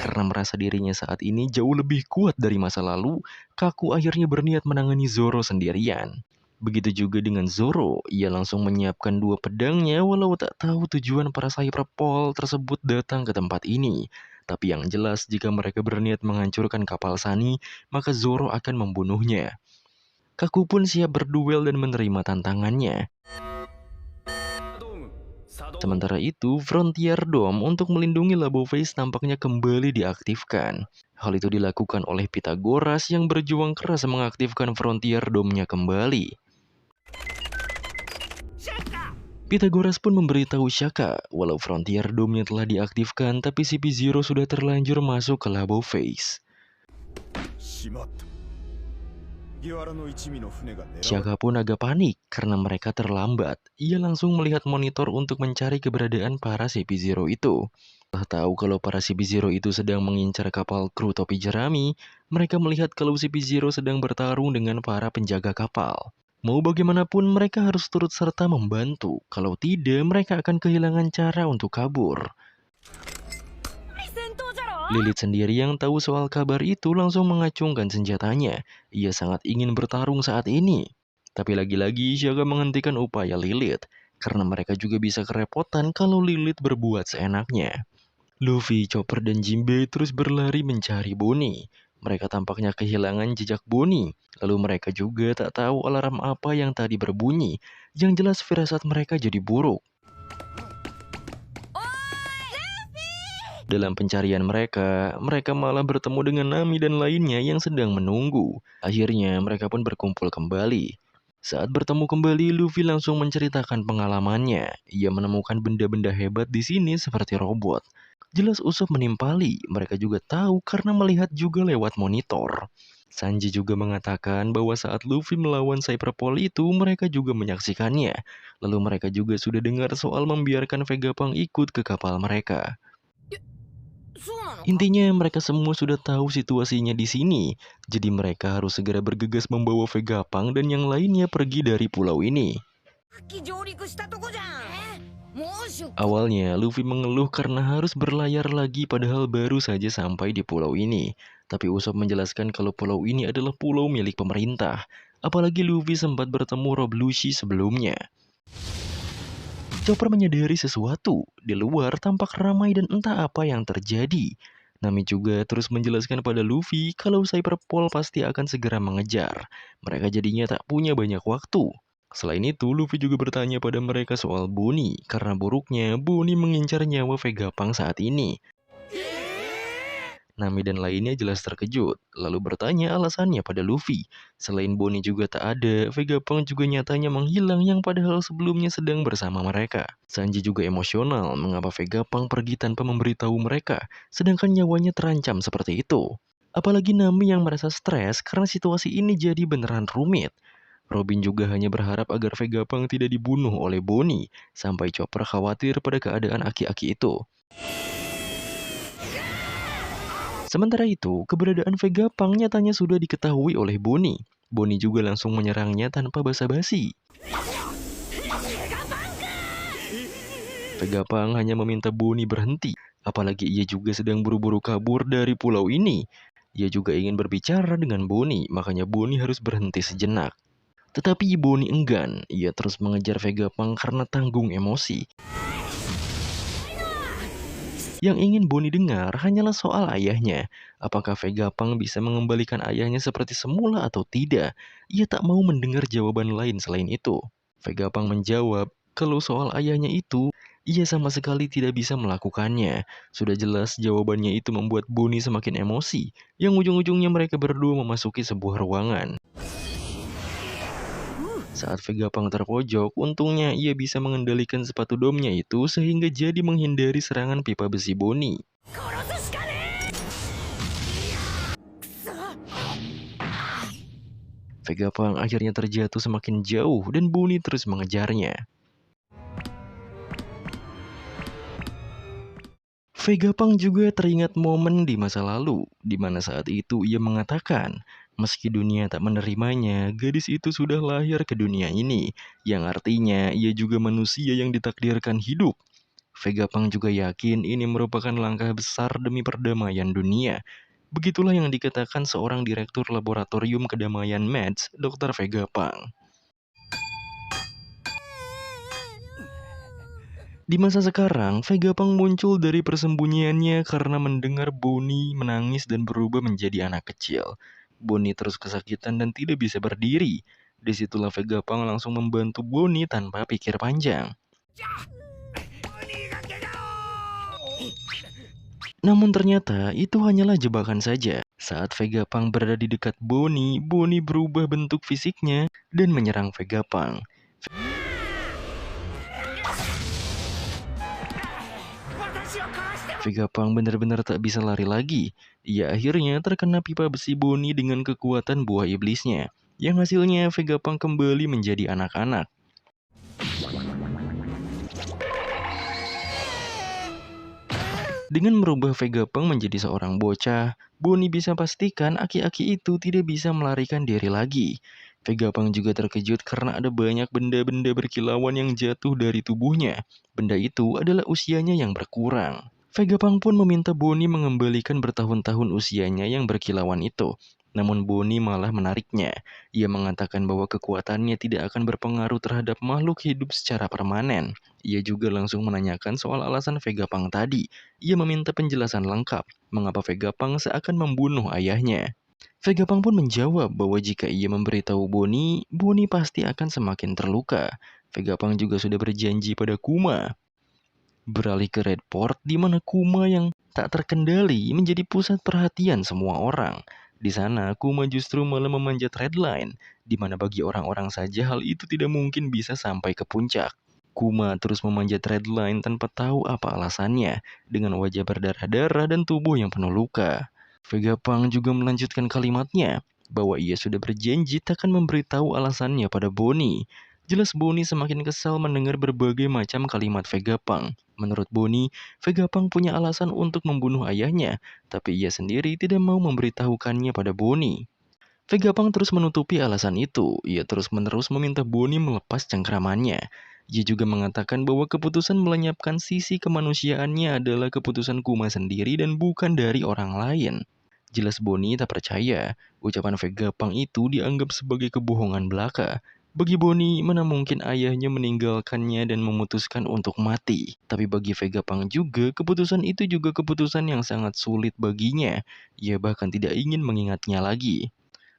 Karena merasa dirinya saat ini jauh lebih kuat dari masa lalu, Kaku akhirnya berniat menangani Zoro sendirian. Begitu juga dengan Zoro, ia langsung menyiapkan dua pedangnya walau tak tahu tujuan para Cyberpol tersebut datang ke tempat ini. Tapi yang jelas jika mereka berniat menghancurkan kapal Sunny, maka Zoro akan membunuhnya. Kaku pun siap berduel dan menerima tantangannya. Sementara itu, Frontier Dome untuk melindungi Labo Face tampaknya kembali diaktifkan. Hal itu dilakukan oleh Pythagoras yang berjuang keras mengaktifkan Frontier Dome-nya kembali. Pythagoras pun memberitahu Shaka, walau Frontier Dome-nya telah diaktifkan, tapi CP0 sudah terlanjur masuk ke Labo Face. Shaka pun agak panik karena mereka terlambat. Ia langsung melihat monitor untuk mencari keberadaan para CP0 itu. Setelah tahu kalau para CP0 itu sedang mengincar kapal kru topi jerami, mereka melihat kalau CP0 sedang bertarung dengan para penjaga kapal. Mau bagaimanapun mereka harus turut serta membantu. Kalau tidak, mereka akan kehilangan cara untuk kabur. Lilith sendiri yang tahu soal kabar itu langsung mengacungkan senjatanya. Ia sangat ingin bertarung saat ini. Tapi lagi-lagi Shaka menghentikan upaya Lilith, karena mereka juga bisa kerepotan kalau Lilith berbuat seenaknya. Luffy, Chopper, dan Jinbe terus berlari mencari Bonnie. Mereka tampaknya kehilangan jejak Bonnie. Lalu mereka juga tak tahu alarm apa yang tadi berbunyi. Yang jelas firasat mereka jadi buruk. Dalam pencarian mereka malah bertemu dengan Nami dan lainnya yang sedang menunggu. Akhirnya mereka pun berkumpul kembali. Saat bertemu kembali, Luffy langsung menceritakan pengalamannya. Ia menemukan benda-benda hebat di sini seperti robot. Jelas Usopp menimpali, mereka juga tahu karena melihat juga lewat monitor. Sanji juga mengatakan bahwa saat Luffy melawan Cyberpol itu, mereka juga menyaksikannya. Lalu mereka juga sudah dengar soal membiarkan Vegapunk ikut ke kapal mereka. Intinya mereka semua sudah tahu situasinya di sini, jadi mereka harus segera bergegas membawa Vegapunk dan yang lainnya pergi dari pulau ini. Awalnya Luffy mengeluh karena harus berlayar lagi padahal baru saja sampai di pulau ini. Tapi Usopp menjelaskan kalau pulau ini adalah pulau milik pemerintah. Apalagi Luffy sempat bertemu Rob Lucci sebelumnya. Chopper menyadari sesuatu. Di luar tampak ramai dan entah apa yang terjadi. Nami juga terus menjelaskan pada Luffy kalau Cyberpol pasti akan segera mengejar. Mereka jadinya tak punya banyak waktu. Selain itu, Luffy juga bertanya pada mereka soal Bonnie. Karena buruknya, Bonnie mengincar nyawa Vegapunk saat ini. Nami dan lainnya jelas terkejut, lalu bertanya alasannya pada Luffy. Selain Bonnie juga tak ada, Vegapunk juga nyatanya menghilang yang padahal sebelumnya sedang bersama mereka. Sanji juga emosional mengapa Vegapunk pergi tanpa memberitahu mereka, sedangkan nyawanya terancam seperti itu. Apalagi Nami yang merasa stres karena situasi ini jadi beneran rumit. Robin juga hanya berharap agar Vegapunk tidak dibunuh oleh Bonnie, sampai Chopper khawatir pada keadaan aki-aki itu. Sementara itu, keberadaan Vegapunk nyatanya sudah diketahui oleh Bonnie. Bonnie juga langsung menyerangnya tanpa basa-basi. Vegapunk hanya meminta Bonnie berhenti, apalagi ia juga sedang buru-buru kabur dari pulau ini. Ia juga ingin berbicara dengan Bonnie, makanya Bonnie harus berhenti sejenak. Tetapi Bonnie enggan, ia terus mengejar Vegapunk karena tanggung emosi. Yang ingin Bonnie dengar hanyalah soal ayahnya. Apakah Vegapunk bisa mengembalikan ayahnya seperti semula atau tidak? Ia tak mau mendengar jawaban lain selain itu. Vegapunk menjawab kalau soal ayahnya itu, ia sama sekali tidak bisa melakukannya. Sudah jelas jawabannya itu membuat Bonnie semakin emosi, yang ujung-ujungnya mereka berdua memasuki sebuah ruangan. Saat Vegapunk terpojok, untungnya ia bisa mengendalikan sepatu domnya itu sehingga jadi menghindari serangan pipa besi Bonnie. Vegapunk akhirnya terjatuh semakin jauh dan Bonnie terus mengejarnya. Vegapunk juga teringat momen di masa lalu, di mana saat itu ia mengatakan, meski dunia tak menerimanya, gadis itu sudah lahir ke dunia ini, yang artinya ia juga manusia yang ditakdirkan hidup. Vegapunk juga yakin ini merupakan langkah besar demi perdamaian dunia. Begitulah yang dikatakan seorang direktur laboratorium kedamaian Mads, Dr. Vegapunk. Di masa sekarang, Vegapunk muncul dari persembunyiannya karena mendengar Bonnie menangis dan berubah menjadi anak kecil. Bonnie terus kesakitan dan tidak bisa berdiri. Disitulah Vegapunk langsung membantu Bonnie tanpa pikir panjang. Namun ternyata itu hanyalah jebakan saja. Saat Vegapunk berada di dekat Bonnie, Bonnie berubah bentuk fisiknya dan menyerang Vegapunk. Vegapunk benar-benar tak bisa lari lagi. Ia akhirnya terkena pipa besi Bonnie dengan kekuatan buah iblisnya. Yang hasilnya Vegapunk kembali menjadi anak-anak. Dengan merubah Vegapunk menjadi seorang bocah, Bonnie bisa pastikan aki-aki itu tidak bisa melarikan diri lagi. Vegapunk juga terkejut karena ada banyak benda-benda berkilauan yang jatuh dari tubuhnya. Benda itu adalah usianya yang berkurang. Vegapunk pun meminta Bonnie mengembalikan bertahun-tahun usianya yang berkilauan itu. Namun Bonnie malah menariknya. Ia mengatakan bahwa kekuatannya tidak akan berpengaruh terhadap makhluk hidup secara permanen. Ia juga langsung menanyakan soal alasan Vegapunk tadi. Ia meminta penjelasan lengkap, mengapa Vegapunk seakan membunuh ayahnya. Vegapunk pun menjawab bahwa jika ia memberitahu Bonnie, Bonnie pasti akan semakin terluka. Vegapunk juga sudah berjanji pada Kuma beralih ke Redport di mana Kuma yang tak terkendali menjadi pusat perhatian semua orang. Di sana, Kuma justru malah memanjat Redline, di mana bagi orang-orang saja hal itu tidak mungkin bisa sampai ke puncak. Kuma terus memanjat Redline tanpa tahu apa alasannya, dengan wajah berdarah-darah dan tubuh yang penuh luka. Vegapunk juga melanjutkan kalimatnya, bahwa ia sudah berjanji takkan memberitahu alasannya pada Bonnie. Jelas Bonnie semakin kesal mendengar berbagai macam kalimat Vegapunk. Menurut Bonnie, Vegapunk punya alasan untuk membunuh ayahnya, tapi ia sendiri tidak mau memberitahukannya pada Bonnie. Vegapunk terus menutupi alasan itu. Ia terus-menerus meminta Bonnie melepas cengkramannya. Ia juga mengatakan bahwa keputusan melenyapkan sisi kemanusiaannya adalah keputusan Kuma sendiri dan bukan dari orang lain. Jelas Bonnie tak percaya. Ucapan Vegapunk itu dianggap sebagai kebohongan belaka. Bagi Bonnie, mana mungkin ayahnya meninggalkannya dan memutuskan untuk mati. Tapi bagi Vegapunk juga, keputusan itu juga keputusan yang sangat sulit baginya. Ia bahkan tidak ingin mengingatnya lagi.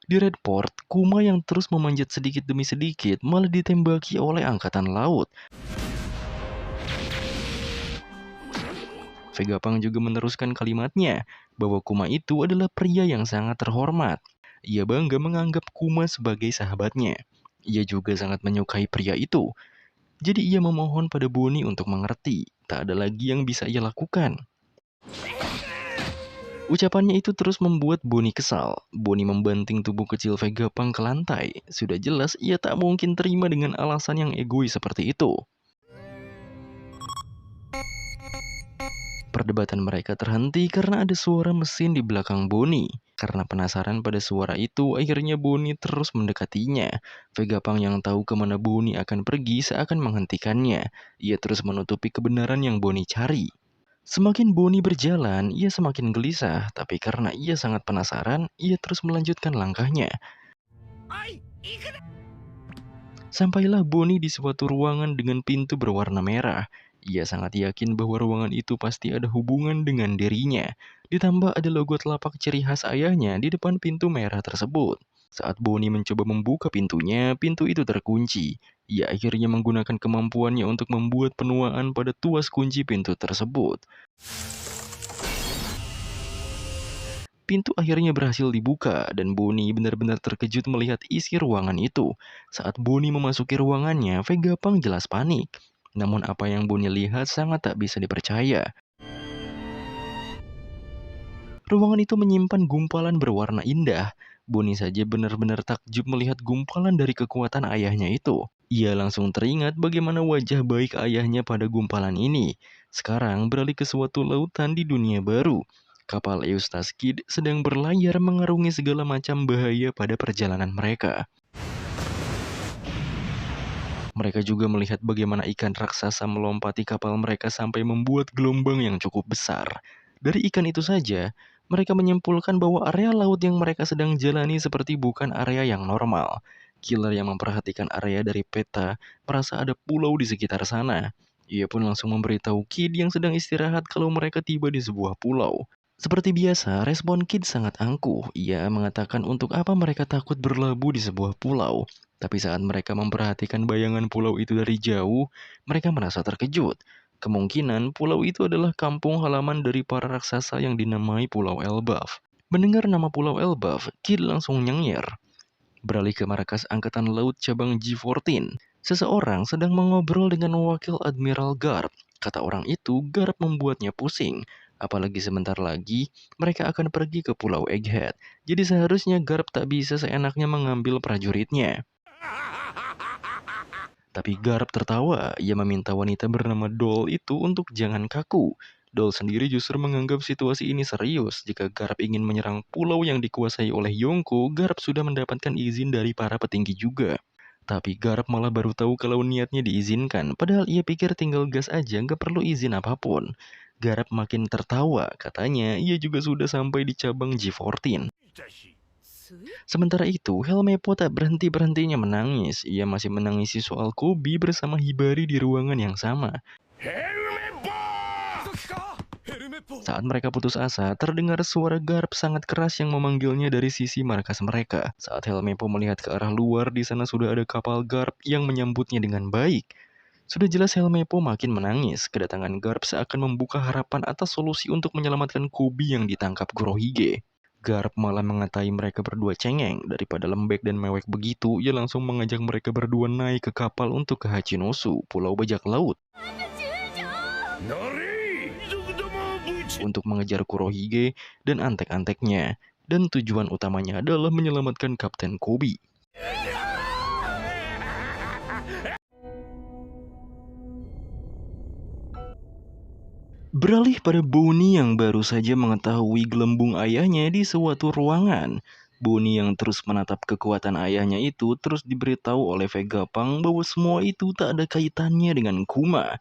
Di Redport, Kuma yang terus memanjat sedikit demi sedikit malah ditembaki oleh angkatan laut. Vegapunk juga meneruskan kalimatnya, bahwa Kuma itu adalah pria yang sangat terhormat. Ia bangga menganggap Kuma sebagai sahabatnya. Ia juga sangat menyukai pria itu. Jadi ia memohon pada Bonnie untuk mengerti, tak ada lagi yang bisa ia lakukan. Ucapannya itu terus membuat Bonnie kesal. Bonnie membanting tubuh kecil Vegapunk ke lantai. Sudah jelas ia tak mungkin terima dengan alasan yang egois seperti itu. Perdebatan mereka terhenti karena ada suara mesin di belakang Bonnie. Karena penasaran pada suara itu, akhirnya Bonnie terus mendekatinya. Vegapunk yang tahu kemana Bonnie akan pergi seakan menghentikannya. Ia terus menutupi kebenaran yang Bonnie cari. Semakin Bonnie berjalan, ia semakin gelisah. Tapi karena ia sangat penasaran, ia terus melanjutkan langkahnya. Sampailah Bonnie di suatu ruangan dengan pintu berwarna merah. Ia sangat yakin bahwa ruangan itu pasti ada hubungan dengan dirinya. Ditambah ada logo telapak ciri khas ayahnya di depan pintu merah tersebut. Saat Bonnie mencoba membuka pintunya, pintu itu terkunci. Ia akhirnya menggunakan kemampuannya untuk membuat penuaan pada tuas kunci pintu tersebut. Pintu akhirnya berhasil dibuka dan Bonnie benar-benar terkejut melihat isi ruangan itu. Saat Bonnie memasuki ruangannya, Vegapunk jelas panik. Namun apa yang Bonnie lihat sangat tak bisa dipercaya. Ruangan itu menyimpan gumpalan berwarna indah. Bonnie saja benar-benar takjub melihat gumpalan dari kekuatan ayahnya itu. Ia langsung teringat bagaimana wajah baik ayahnya pada gumpalan ini. Sekarang beralih ke suatu lautan di dunia baru. Kapal Eustace Kid sedang berlayar mengarungi segala macam bahaya pada perjalanan mereka. Mereka juga melihat bagaimana ikan raksasa melompati kapal mereka sampai membuat gelombang yang cukup besar. Dari ikan itu saja, mereka menyimpulkan bahwa area laut yang mereka sedang jalani seperti bukan area yang normal. Killer yang memperhatikan area dari peta merasa ada pulau di sekitar sana. Ia pun langsung memberitahu Kid yang sedang istirahat kalau mereka tiba di sebuah pulau. Seperti biasa, respon Kid sangat angkuh. Ia mengatakan untuk apa mereka takut berlabuh di sebuah pulau. Tapi saat mereka memperhatikan bayangan pulau itu dari jauh, mereka merasa terkejut. Kemungkinan pulau itu adalah kampung halaman dari para raksasa yang dinamai Pulau Elbaf. Mendengar nama Pulau Elbaf, Kid langsung nyengir. Beralih ke markas Angkatan Laut Cabang G14, seseorang sedang mengobrol dengan wakil Admiral Garp. Kata orang itu, Garp membuatnya pusing. Apalagi sebentar lagi, mereka akan pergi ke Pulau Egghead. Jadi seharusnya Garp tak bisa seenaknya mengambil prajuritnya. Tapi Garp tertawa, ia meminta wanita bernama Doll itu untuk jangan kaku. Doll sendiri justru menganggap situasi ini serius. Jika Garp ingin menyerang pulau yang dikuasai oleh Yonko, Garp sudah mendapatkan izin dari para petinggi juga. Tapi Garp malah baru tahu kalau niatnya diizinkan, padahal ia pikir tinggal gas aja, nggak perlu izin apapun. Garp makin tertawa, katanya ia juga sudah sampai di cabang G14. Sementara itu, Helmepo tak berhenti-berhentinya menangis. Ia masih menangisi soal Kobi bersama Hibari di ruangan yang sama. Saat mereka putus asa, terdengar suara Garp sangat keras yang memanggilnya dari sisi markas mereka. Saat Helmepo melihat ke arah luar, di sana sudah ada kapal Garp yang menyambutnya dengan baik. Sudah jelas Helmepo makin menangis. Kedatangan Garp seakan membuka harapan atas solusi untuk menyelamatkan Kobi yang ditangkap Kurohige. Garp malah mengatai mereka berdua cengeng. Daripada lembek dan mewek begitu, ia langsung mengajak mereka berdua naik ke kapal untuk ke Hachinosu, pulau bajak laut, untuk mengejar Kurohige dan antek-anteknya. Dan tujuan utamanya adalah menyelamatkan Kapten Kobi. Beralih pada Bonnie yang baru saja mengetahui gelembung ayahnya di suatu ruangan. Bonnie yang terus menatap kekuatan ayahnya itu terus diberitahu oleh Vegapunk bahwa semua itu tak ada kaitannya dengan Kuma.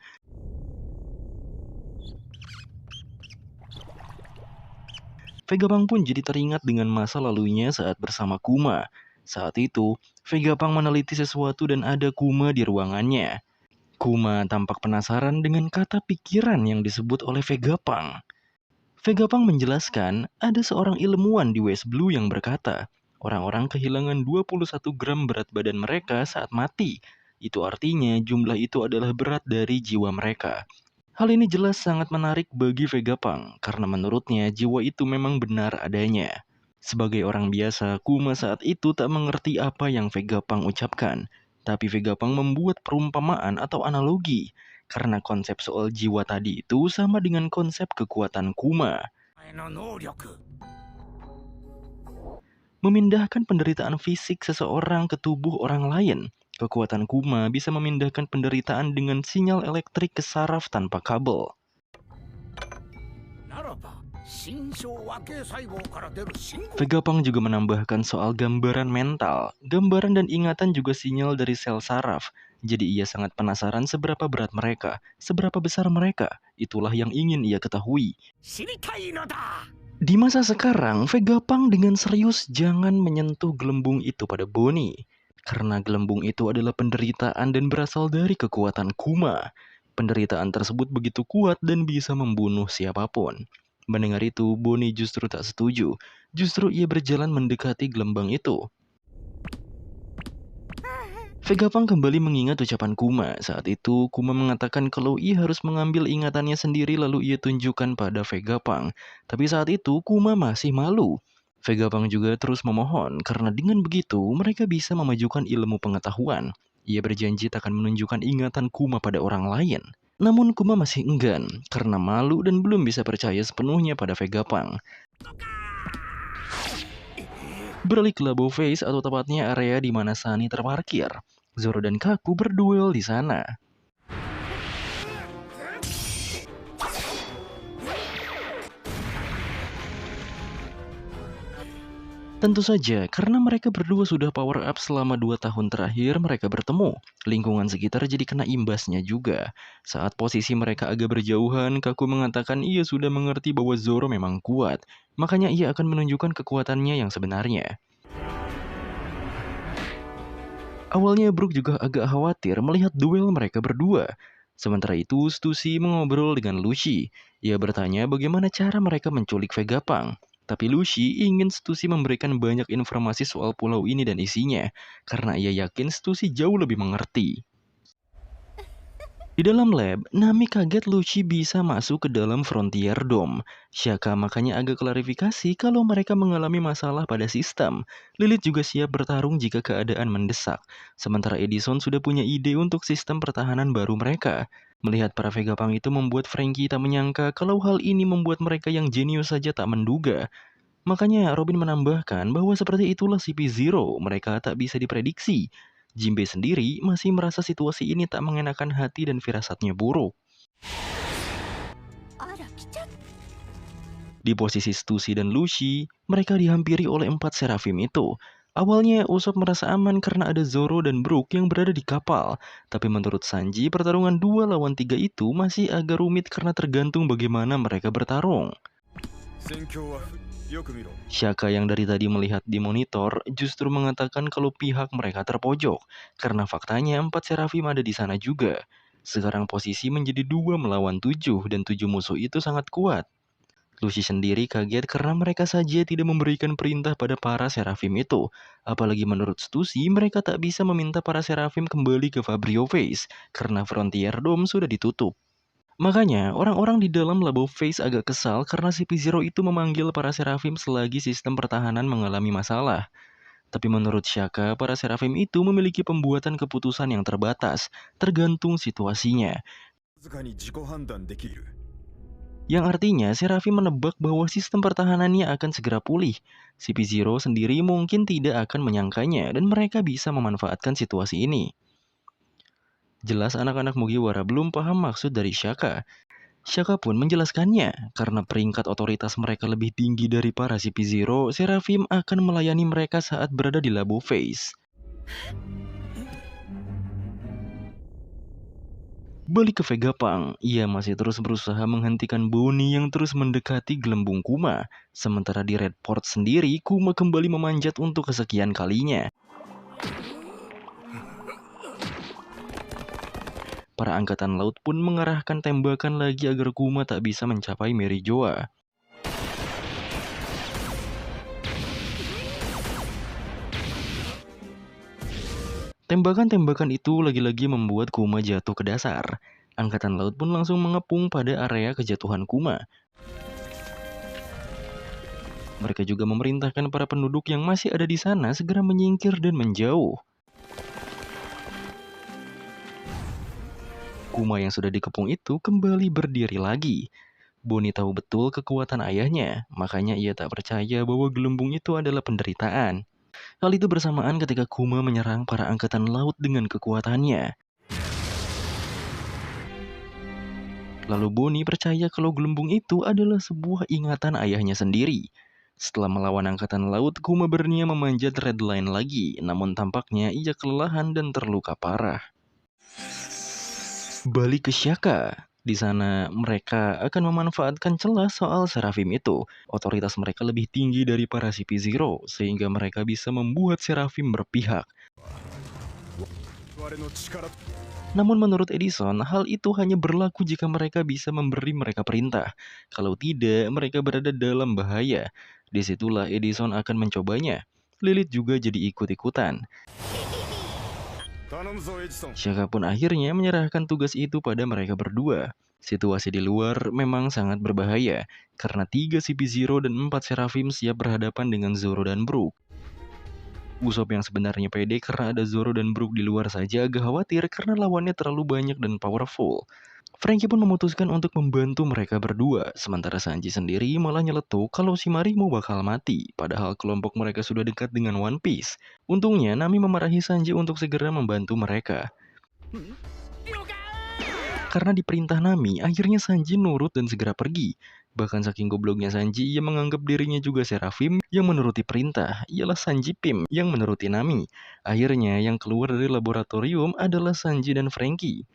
Vegapunk pun jadi teringat dengan masa lalunya saat bersama Kuma. Saat itu, Vegapunk meneliti sesuatu dan ada Kuma di ruangannya. Kuma tampak penasaran dengan kata pikiran yang disebut oleh Vegapunk. Vegapunk menjelaskan, ada seorang ilmuwan di West Blue yang berkata, orang-orang kehilangan 21 gram berat badan mereka saat mati. Itu artinya jumlah itu adalah berat dari jiwa mereka. Hal ini jelas sangat menarik bagi Vegapunk, karena menurutnya jiwa itu memang benar adanya. Sebagai orang biasa, Kuma saat itu tak mengerti apa yang Vegapunk ucapkan. Tapi Vegapunk membuat perumpamaan atau analogi, karena konsep soal jiwa tadi itu sama dengan konsep kekuatan Kuma. Memindahkan penderitaan fisik seseorang ke tubuh orang lain. Kekuatan Kuma bisa memindahkan penderitaan dengan sinyal elektrik ke saraf tanpa kabel. Vegapunk juga menambahkan soal gambaran mental. Gambaran dan ingatan juga sinyal dari sel saraf. Jadi ia sangat penasaran seberapa berat mereka, seberapa besar mereka. Itulah yang ingin ia ketahui. Di masa sekarang, Vegapunk dengan serius jangan menyentuh gelembung itu pada Bonnie. Karena gelembung itu adalah penderitaan dan berasal dari kekuatan Kuma. Penderitaan tersebut begitu kuat dan bisa membunuh siapapun. Mendengar itu, Bonnie justru tak setuju. Justru ia berjalan mendekati gelembung itu. Vegapunk kembali mengingat ucapan Kuma. Saat itu, Kuma mengatakan kalau ia harus mengambil ingatannya sendiri lalu ia tunjukkan pada Vegapunk. Tapi saat itu, Kuma masih malu. Vegapunk juga terus memohon, karena dengan begitu mereka bisa memajukan ilmu pengetahuan. Ia berjanji tak akan menunjukkan ingatan Kuma pada orang lain. Namun Kuma masih enggan, karena malu dan belum bisa percaya sepenuhnya pada Vegapunk. Beralih ke Labo Face atau tepatnya area di mana Sunny terparkir. Zoro dan Kaku berduel di sana. Tentu saja, karena mereka berdua sudah power up selama 2 tahun terakhir mereka bertemu. Lingkungan sekitar jadi kena imbasnya juga. Saat posisi mereka agak berjauhan, Kaku mengatakan ia sudah mengerti bahwa Zoro memang kuat. Makanya ia akan menunjukkan kekuatannya yang sebenarnya. Awalnya Brook juga agak khawatir melihat duel mereka berdua. Sementara itu, Stussy mengobrol dengan Lucy. Ia bertanya bagaimana cara mereka menculik Vegapunk. Tapi Lucy ingin Stussy memberikan banyak informasi soal pulau ini dan isinya, karena ia yakin Stussy jauh lebih mengerti. Di dalam lab, Nami kaget Lucy bisa masuk ke dalam Frontier Dome. Shaka makanya agak klarifikasi kalau mereka mengalami masalah pada sistem. Lilith juga siap bertarung jika keadaan mendesak. Sementara Edison sudah punya ide untuk sistem pertahanan baru mereka. Melihat para Vegapunk itu membuat Franky tak menyangka kalau hal ini membuat mereka yang jenius saja tak menduga. Makanya Robin menambahkan bahwa seperti itulah CP0, mereka tak bisa diprediksi. Jinbe sendiri masih merasa situasi ini tak mengenakan hati dan firasatnya buruk. Di posisi Stussy dan Lucy, mereka dihampiri oleh 4 Seraphim itu. Awalnya Usopp merasa aman karena ada Zoro dan Brook yang berada di kapal. Tapi menurut Sanji, pertarungan 2 lawan 3 itu masih agak rumit karena tergantung bagaimana mereka bertarung. Shaka yang dari tadi melihat di monitor justru mengatakan kalau pihak mereka terpojok, karena faktanya 4 Seraphim ada di sana juga. Sekarang posisi menjadi 2 melawan 7 dan 7 musuh itu sangat kuat. Lucy sendiri kaget karena mereka saja tidak memberikan perintah pada para Seraphim itu. Apalagi menurut Stussy, mereka tak bisa meminta para Seraphim kembali ke Fabrio Face, karena Frontier Dome sudah ditutup. Makanya, orang-orang di dalam Labo Face agak kesal karena CP0 itu memanggil para Seraphim selagi sistem pertahanan mengalami masalah. Tapi menurut Shaka, para Seraphim itu memiliki pembuatan keputusan yang terbatas, tergantung situasinya. Yang artinya, Seraphim menebak bahwa sistem pertahanannya akan segera pulih. CP0 sendiri mungkin tidak akan menyangkanya dan mereka bisa memanfaatkan situasi ini. Jelas anak-anak Mugiwara belum paham maksud dari Shaka. Shaka pun menjelaskannya, karena peringkat otoritas mereka lebih tinggi dari para CP0, Seraphim akan melayani mereka saat berada di Labo Face. Balik ke Vegapunk, ia masih terus berusaha menghentikan Bonnie yang terus mendekati gelembung Kuma. Sementara di Redport sendiri, Kuma kembali memanjat untuk kesekian kalinya. Para angkatan laut pun mengarahkan tembakan lagi agar Kuma tak bisa mencapai Merijoa. Tembakan-tembakan itu lagi-lagi membuat Kuma jatuh ke dasar. Angkatan laut pun langsung mengepung pada area kejatuhan Kuma. Mereka juga memerintahkan para penduduk yang masih ada di sana segera menyingkir dan menjauh. Kuma yang sudah dikepung itu kembali berdiri lagi. Bonnie tahu betul kekuatan ayahnya, makanya ia tak percaya bahwa gelembung itu adalah penderitaan. Hal itu bersamaan ketika Kuma menyerang para angkatan laut dengan kekuatannya. Lalu Bonnie percaya kalau gelembung itu adalah sebuah ingatan ayahnya sendiri. Setelah melawan angkatan laut, Kuma berniat memanjat Red Line lagi, namun tampaknya ia kelelahan dan terluka parah. Balik ke Shaka. Di sana mereka akan memanfaatkan celah soal Seraphim itu. Otoritas mereka lebih tinggi dari para CP0, sehingga mereka bisa membuat Seraphim berpihak. Namun menurut Edison, hal itu hanya berlaku jika mereka bisa memberi mereka perintah. Kalau tidak, mereka berada dalam bahaya. Disitulah Edison akan mencobanya. Lilith juga jadi ikut-ikutan. Shaka pun akhirnya menyerahkan tugas itu pada mereka berdua. Situasi di luar memang sangat berbahaya, karena 3 CP0 dan 4 Seraphim siap berhadapan dengan Zoro dan Brook. Usopp yang sebenarnya pede karena ada Zoro dan Brook di luar saja agak khawatir karena lawannya terlalu banyak dan powerful. Franky pun memutuskan untuk membantu mereka berdua, sementara Sanji sendiri malah nyeletuk kalau si Marimo bakal mati, padahal kelompok mereka sudah dekat dengan One Piece. Untungnya Nami memarahi Sanji untuk segera membantu mereka. Karena diperintah Nami, akhirnya Sanji nurut dan segera pergi. Bahkan saking gobloknya Sanji, ia menganggap dirinya juga Seraphim yang menuruti perintah. Ialah Sanji Pim yang menuruti Nami. Akhirnya yang keluar dari laboratorium adalah Sanji dan Franky.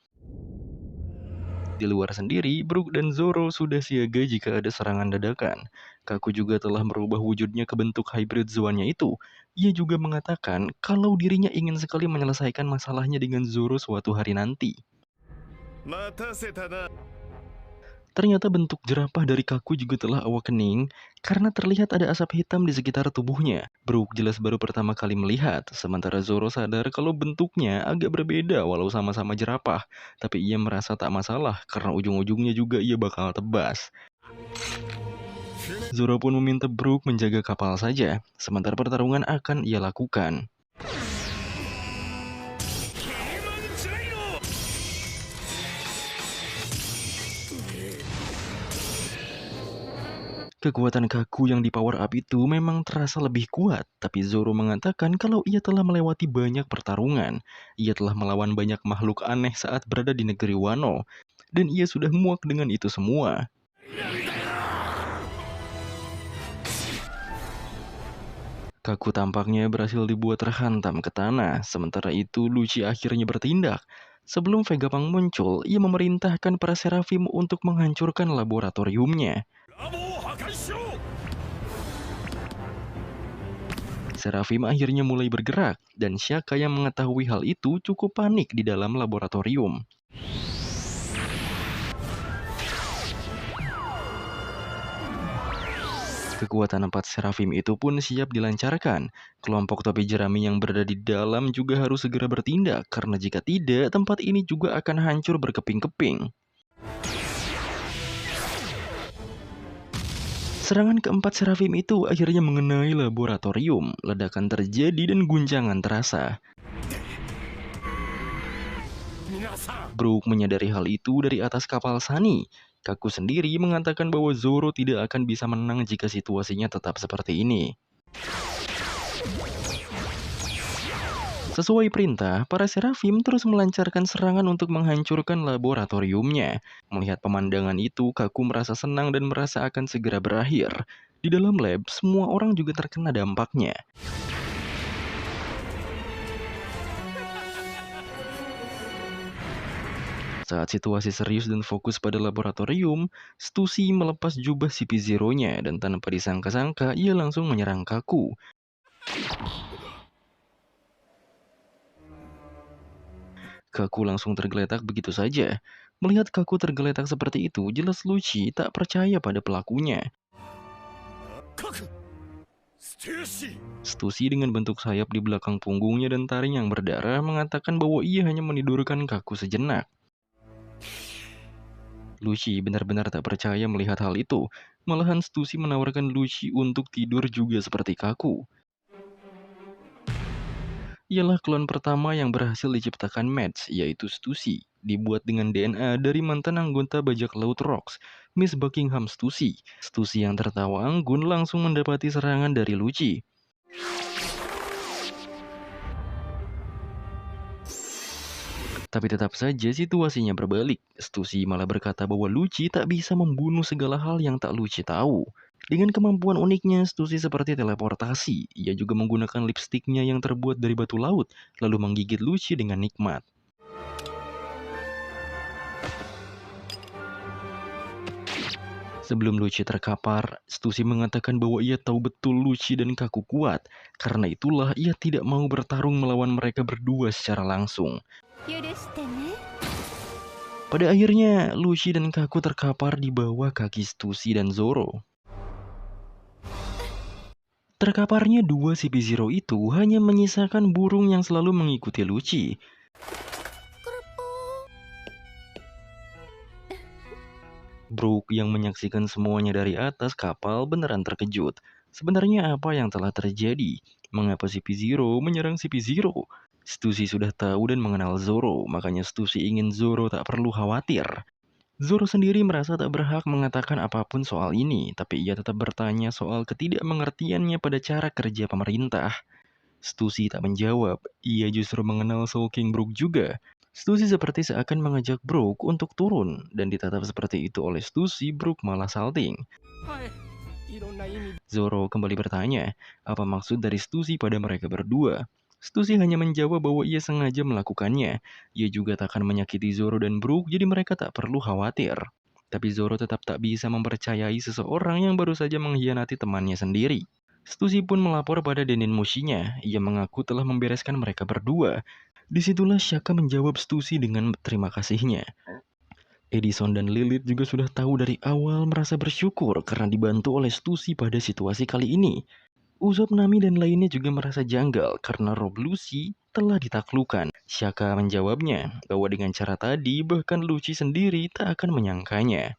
Di luar sendiri, Brook dan Zoro sudah siaga jika ada serangan dadakan. Kaku juga telah merubah wujudnya ke bentuk hybrid Zoan-nya itu. Ia juga mengatakan kalau dirinya ingin sekali menyelesaikan masalahnya dengan Zoro suatu hari nanti. Ternyata bentuk jerapah dari Kaku juga telah awakening karena terlihat ada asap hitam di sekitar tubuhnya. Brook jelas baru pertama kali melihat, sementara Zoro sadar kalau bentuknya agak berbeda walau sama-sama jerapah. Tapi ia merasa tak masalah karena ujung-ujungnya juga ia bakal tebas. Zoro pun meminta Brook menjaga kapal saja, sementara pertarungan akan ia lakukan. Kekuatan Kaku yang di power up itu memang terasa lebih kuat, tapi Zoro mengatakan kalau ia telah melewati banyak pertarungan. Ia telah melawan banyak makhluk aneh saat berada di negeri Wano, dan ia sudah muak dengan itu semua. Kaku tampaknya berhasil dibuat terhantam ke tanah, sementara itu Lucci akhirnya bertindak. Sebelum Vegapunk muncul, ia memerintahkan para Seraphim untuk menghancurkan laboratoriumnya. Seraphim akhirnya mulai bergerak, dan Shaka yang mengetahui hal itu cukup panik di dalam laboratorium. Kekuatan 4 Seraphim itu pun siap dilancarkan. Kelompok topi jerami yang berada di dalam juga harus segera bertindak, karena jika tidak, tempat ini juga akan hancur berkeping-keping. Serangan keempat Seraphim itu akhirnya mengenai laboratorium. Ledakan terjadi dan guncangan terasa. Brook menyadari hal itu dari atas kapal Sunny. Kaku sendiri mengatakan bahwa Zoro tidak akan bisa menang jika situasinya tetap seperti ini. Sesuai perintah, para Seraphim terus melancarkan serangan untuk menghancurkan laboratoriumnya. Melihat pemandangan itu, Kaku merasa senang dan merasa akan segera berakhir. Di dalam lab, semua orang juga terkena dampaknya. Saat situasi serius dan fokus pada laboratorium, Stussy melepas jubah CP0-nya dan tanpa disangka-sangka ia langsung menyerang Kaku. Kaku langsung tergeletak begitu saja. Melihat Kaku tergeletak seperti itu, jelas Lucci tak percaya pada pelakunya. Stussy dengan bentuk sayap di belakang punggungnya dan taring yang berdarah mengatakan bahwa ia hanya menidurkan Kaku sejenak. Lucci benar-benar tak percaya melihat hal itu. Malahan Stussy menawarkan Lucci untuk tidur juga seperti Kaku. Ialah klon pertama yang berhasil diciptakan Mads, yaitu Stussy, dibuat dengan DNA dari mantan anggota bajak laut Rocks, Miss Buckingham Stussy. Stussy yang tertawa anggun langsung mendapati serangan dari Lucci. Tapi tetap saja situasinya berbalik. Stussy malah berkata bahwa Lucci tak bisa membunuh segala hal yang tak Lucci tahu. Dengan kemampuan uniknya, Stussy seperti teleportasi. Ia juga menggunakan lipstiknya yang terbuat dari batu laut, lalu menggigit Lucci dengan nikmat. Sebelum Lucci terkapar, Stussy mengatakan bahwa ia tahu betul Lucci dan Kaku kuat. Karena itulah ia tidak mau bertarung melawan mereka berdua secara langsung. Pada akhirnya, Lucci dan Kaku terkapar di bawah kaki Stussy dan Zoro. Terkaparnya dua CP0 itu hanya menyisakan burung yang selalu mengikuti Lucci. Brook yang menyaksikan semuanya dari atas kapal beneran terkejut. Sebenarnya apa yang telah terjadi? Mengapa CP0 menyerang CP0? Stussy sudah tahu dan mengenal Zoro, makanya Stussy ingin Zoro tak perlu khawatir. Zoro sendiri merasa tak berhak mengatakan apapun soal ini, tapi ia tetap bertanya soal ketidakmengertiannya pada cara kerja pemerintah. Stussy tak menjawab, ia justru mengenal Soul King Brook juga. Stussy seperti seakan mengajak Brook untuk turun, dan ditatap seperti itu oleh Stussy, Brook malah salting. Zoro kembali bertanya, apa maksud dari Stussy pada mereka berdua? Stussy hanya menjawab bahwa ia sengaja melakukannya. Ia juga tak akan menyakiti Zoro dan Brook, jadi mereka tak perlu khawatir. Tapi Zoro tetap tak bisa mempercayai seseorang yang baru saja mengkhianati temannya sendiri. Stussy pun melapor pada Denin Mushinya. Ia mengaku telah membereskan mereka berdua. Disitulah Shaka menjawab Stussy dengan terima kasihnya. Edison dan Lilith juga sudah tahu dari awal merasa bersyukur karena dibantu oleh Stussy pada situasi kali ini. Usopp, Nami, dan lainnya juga merasa janggal karena Rob Lucy telah ditaklukkan. Shaka menjawabnya bahwa dengan cara tadi bahkan Lucy sendiri tak akan menyangkanya.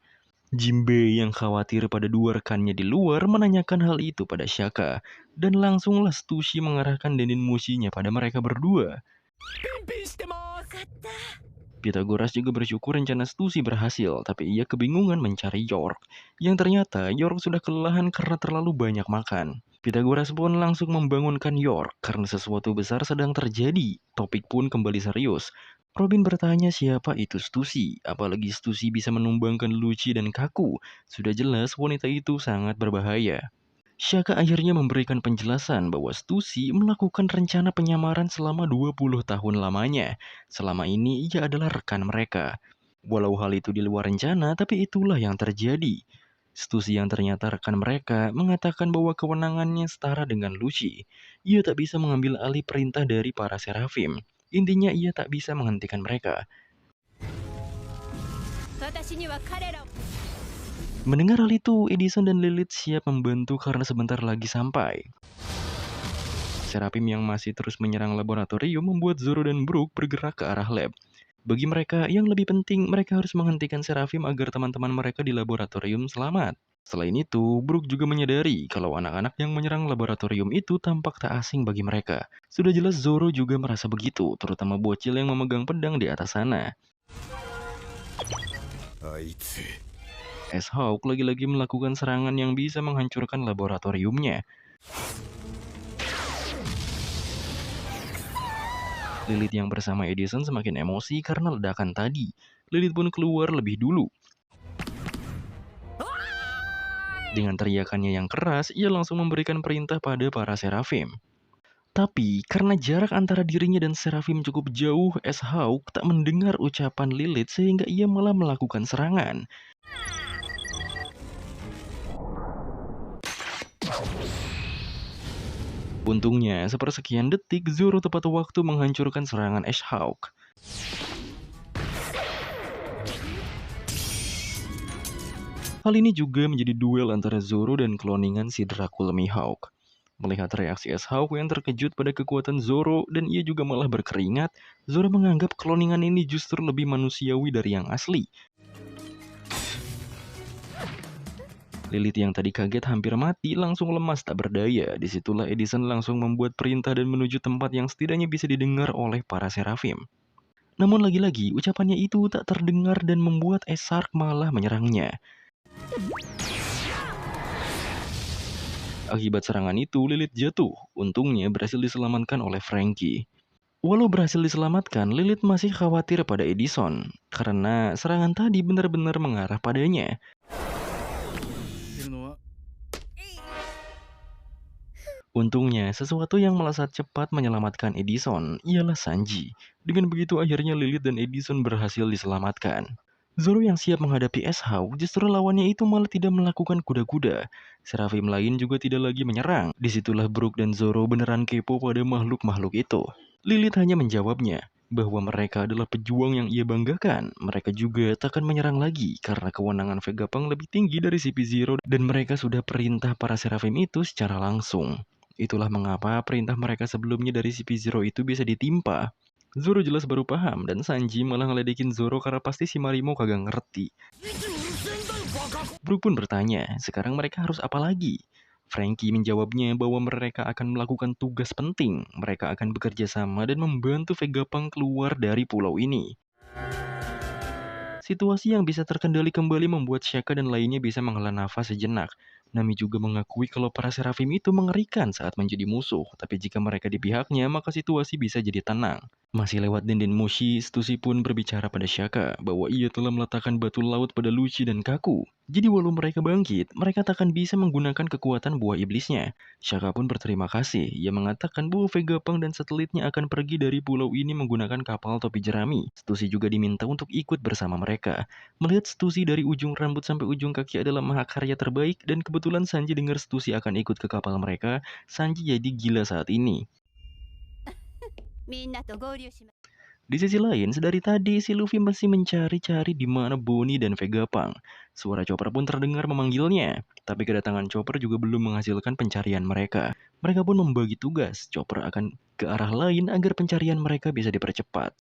Jinbei yang khawatir pada dua rekannya di luar menanyakan hal itu pada Shaka, dan langsunglah Stussy mengarahkan Denin Mushinya pada mereka berdua. Pythagoras juga bersyukur rencana Stussy berhasil, tapi ia kebingungan mencari York. Yang ternyata York sudah kelelahan karena terlalu banyak makan. Pythagoras pun langsung membangunkan York karena sesuatu besar sedang terjadi. Topik pun kembali serius. Robin bertanya siapa itu Stussy, apalagi Stussy bisa menumbangkan Lucci dan Kaku. Sudah jelas wanita itu sangat berbahaya. Shaka akhirnya memberikan penjelasan bahwa Stussy melakukan rencana penyamaran selama 20 tahun lamanya. Selama ini ia adalah rekan mereka. Walau hal itu di luar rencana, tapi itulah yang terjadi. Stussy yang ternyata rekan mereka mengatakan bahwa kewenangannya setara dengan Lucci. Ia tak bisa mengambil alih perintah dari para Seraphim. Intinya ia tak bisa menghentikan mereka. Mendengar hal itu, Edison dan Lilith siap membantu karena sebentar lagi sampai. Seraphim yang masih terus menyerang laboratorium membuat Zoro dan Brook bergerak ke arah lab. Bagi mereka, yang lebih penting, mereka harus menghentikan Seraphim agar teman-teman mereka di laboratorium selamat. Selain itu, Brook juga menyadari kalau anak-anak yang menyerang laboratorium itu tampak tak asing bagi mereka. Sudah jelas Zoro juga merasa begitu, terutama bocil yang memegang pedang di atas sana. S-Hawk lagi-lagi melakukan serangan yang bisa menghancurkan laboratoriumnya. Lilith yang bersama Edison semakin emosi karena ledakan tadi. Lilith pun keluar lebih dulu. Dengan teriakannya yang keras, ia langsung memberikan perintah pada para Seraphim. Tapi, karena jarak antara dirinya dan Seraphim cukup jauh, S-Hawk tak mendengar ucapan Lilith sehingga ia malah melakukan serangan. Untungnya, sepersekian detik Zoro tepat waktu menghancurkan serangan S-Hawk. Hal ini juga menjadi duel antara Zoro dan kloningan si Dracula Mihawk. Melihat reaksi S-Hawk yang terkejut pada kekuatan Zoro dan ia juga malah berkeringat, Zoro menganggap kloningan ini justru lebih manusiawi dari yang asli. Lilith yang tadi kaget hampir mati langsung lemas tak berdaya. Disitulah Edison langsung membuat perintah dan menuju tempat yang setidaknya bisa didengar oleh para Seraphim. Namun lagi-lagi ucapannya itu tak terdengar dan membuat Esark malah menyerangnya. Akibat serangan itu Lilith jatuh. Untungnya berhasil diselamatkan oleh Franky. Walau berhasil diselamatkan, Lilith masih khawatir pada Edison karena serangan tadi benar-benar mengarah padanya. Untungnya, sesuatu yang melesat cepat menyelamatkan Edison ialah Sanji. Dengan begitu akhirnya Lilith dan Edison berhasil diselamatkan. Zoro yang siap menghadapi S-Hawk justru lawannya itu malah tidak melakukan kuda-kuda. Seraphim lain juga tidak lagi menyerang. Disitulah Brook dan Zoro beneran kepo pada makhluk-makhluk itu. Lilith hanya menjawabnya bahwa mereka adalah pejuang yang ia banggakan. Mereka juga takkan menyerang lagi karena kewenangan Vegapunk lebih tinggi dari CP0 dan mereka sudah perintah para Seraphim itu secara langsung. Itulah mengapa perintah mereka sebelumnya dari CP0 itu bisa ditimpa. Zoro jelas baru paham dan Sanji malah ngeledekin Zoro karena pasti si Marimo kagak ngerti. Brook pun bertanya, sekarang mereka harus apa lagi? Frankie menjawabnya bahwa mereka akan melakukan tugas penting. Mereka akan bekerja sama dan membantu Vegapunk keluar dari pulau ini. Situasi yang bisa terkendali kembali membuat Shaka dan lainnya bisa menghela nafas sejenak. Nami juga mengakui kalau para Seraphim itu mengerikan saat menjadi musuh, tapi jika mereka di pihaknya, maka situasi bisa jadi tenang. Masih lewat Denden Mushi, Stussy pun berbicara pada Shaka bahwa ia telah meletakkan batu laut pada Lucci dan Kaku. Jadi walau mereka bangkit, mereka takkan bisa menggunakan kekuatan buah iblisnya. Shaka pun berterima kasih. Ia mengatakan bahwa Vegapunk dan satelitnya akan pergi dari pulau ini menggunakan kapal topi jerami. Stussy juga diminta untuk ikut bersama mereka. Melihat Stussy dari ujung rambut sampai ujung kaki adalah mahakarya terbaik dan kebetulan Sanji dengar Stussy akan ikut ke kapal mereka, Sanji jadi gila saat ini. Di sisi lain, sedari tadi si Luffy masih mencari-cari di mana Bonnie dan Vegapunk. Suara Chopper pun terdengar memanggilnya, tapi kedatangan Chopper juga belum menghasilkan pencarian mereka. Mereka pun membagi tugas, Chopper akan ke arah lain agar pencarian mereka bisa dipercepat.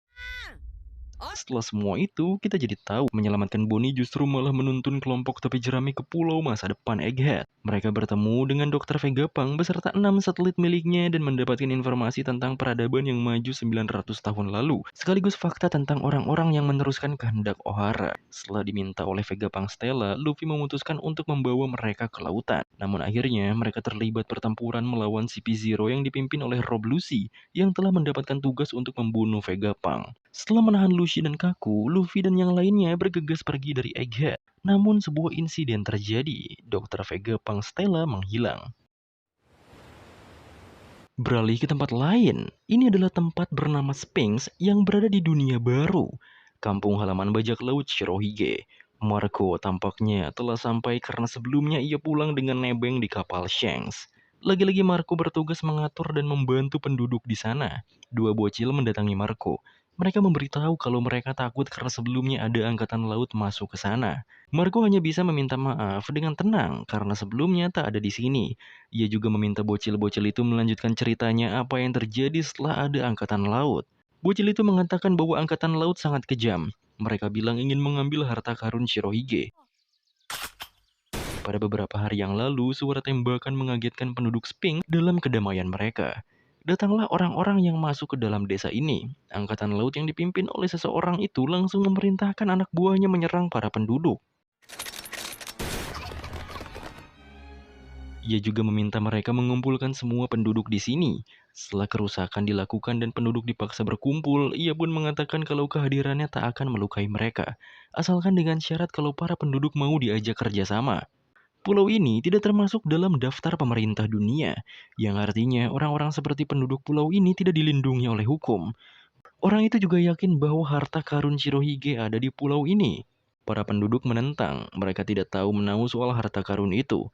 Setelah semua itu, kita jadi tahu menyelamatkan Bonnie justru malah menuntun kelompok topi jerami ke pulau masa depan Egghead. Mereka bertemu dengan Dr. Vegapunk beserta 6 satelit miliknya dan mendapatkan informasi tentang peradaban yang maju 900 tahun lalu, sekaligus fakta tentang orang-orang yang meneruskan kehendak Ohara. Setelah diminta oleh Vegapunk Stella, Luffy memutuskan untuk membawa mereka ke lautan. Namun akhirnya mereka terlibat pertempuran melawan CP0 yang dipimpin oleh Rob Lucy yang telah mendapatkan tugas untuk membunuh Vegapunk. Setelah menahan Lucy dan Kaku, Luffy dan yang lainnya bergegas pergi dari Egghead. Namun sebuah insiden terjadi, Dr. Vegapunk Stella menghilang. Beralih ke tempat lain, ini adalah tempat bernama Sphinx yang berada di dunia baru. Kampung halaman bajak laut Shirohige. Marco tampaknya telah sampai karena sebelumnya ia pulang dengan nebeng di kapal Shanks. Lagi-lagi Marco bertugas mengatur dan membantu penduduk di sana. Dua bocil mendatangi Marco. Mereka memberitahu kalau mereka takut karena sebelumnya ada angkatan laut masuk ke sana. Marco hanya bisa meminta maaf dengan tenang karena sebelumnya tak ada di sini. Ia juga meminta bocil-bocil itu melanjutkan ceritanya apa yang terjadi setelah ada angkatan laut. Bocil itu mengatakan bahwa angkatan laut sangat kejam. Mereka bilang ingin mengambil harta karun Shirohige. Pada beberapa hari yang lalu, suara tembakan mengagetkan penduduk Sphinx dalam kedamaian mereka. Datanglah orang-orang yang masuk ke dalam desa ini. Angkatan laut yang dipimpin oleh seseorang itu langsung memerintahkan anak buahnya menyerang para penduduk. Ia juga meminta mereka mengumpulkan semua penduduk di sini. Setelah kerusakan dilakukan dan penduduk dipaksa berkumpul, ia pun mengatakan kalau kehadirannya tak akan melukai mereka, asalkan dengan syarat kalau para penduduk mau diajak kerjasama. Pulau ini tidak termasuk dalam daftar pemerintah dunia, yang artinya orang-orang seperti penduduk pulau ini tidak dilindungi oleh hukum. Orang itu juga yakin bahwa harta karun Shirohige ada di pulau ini. Para penduduk menentang, mereka tidak tahu menahu soal harta karun itu.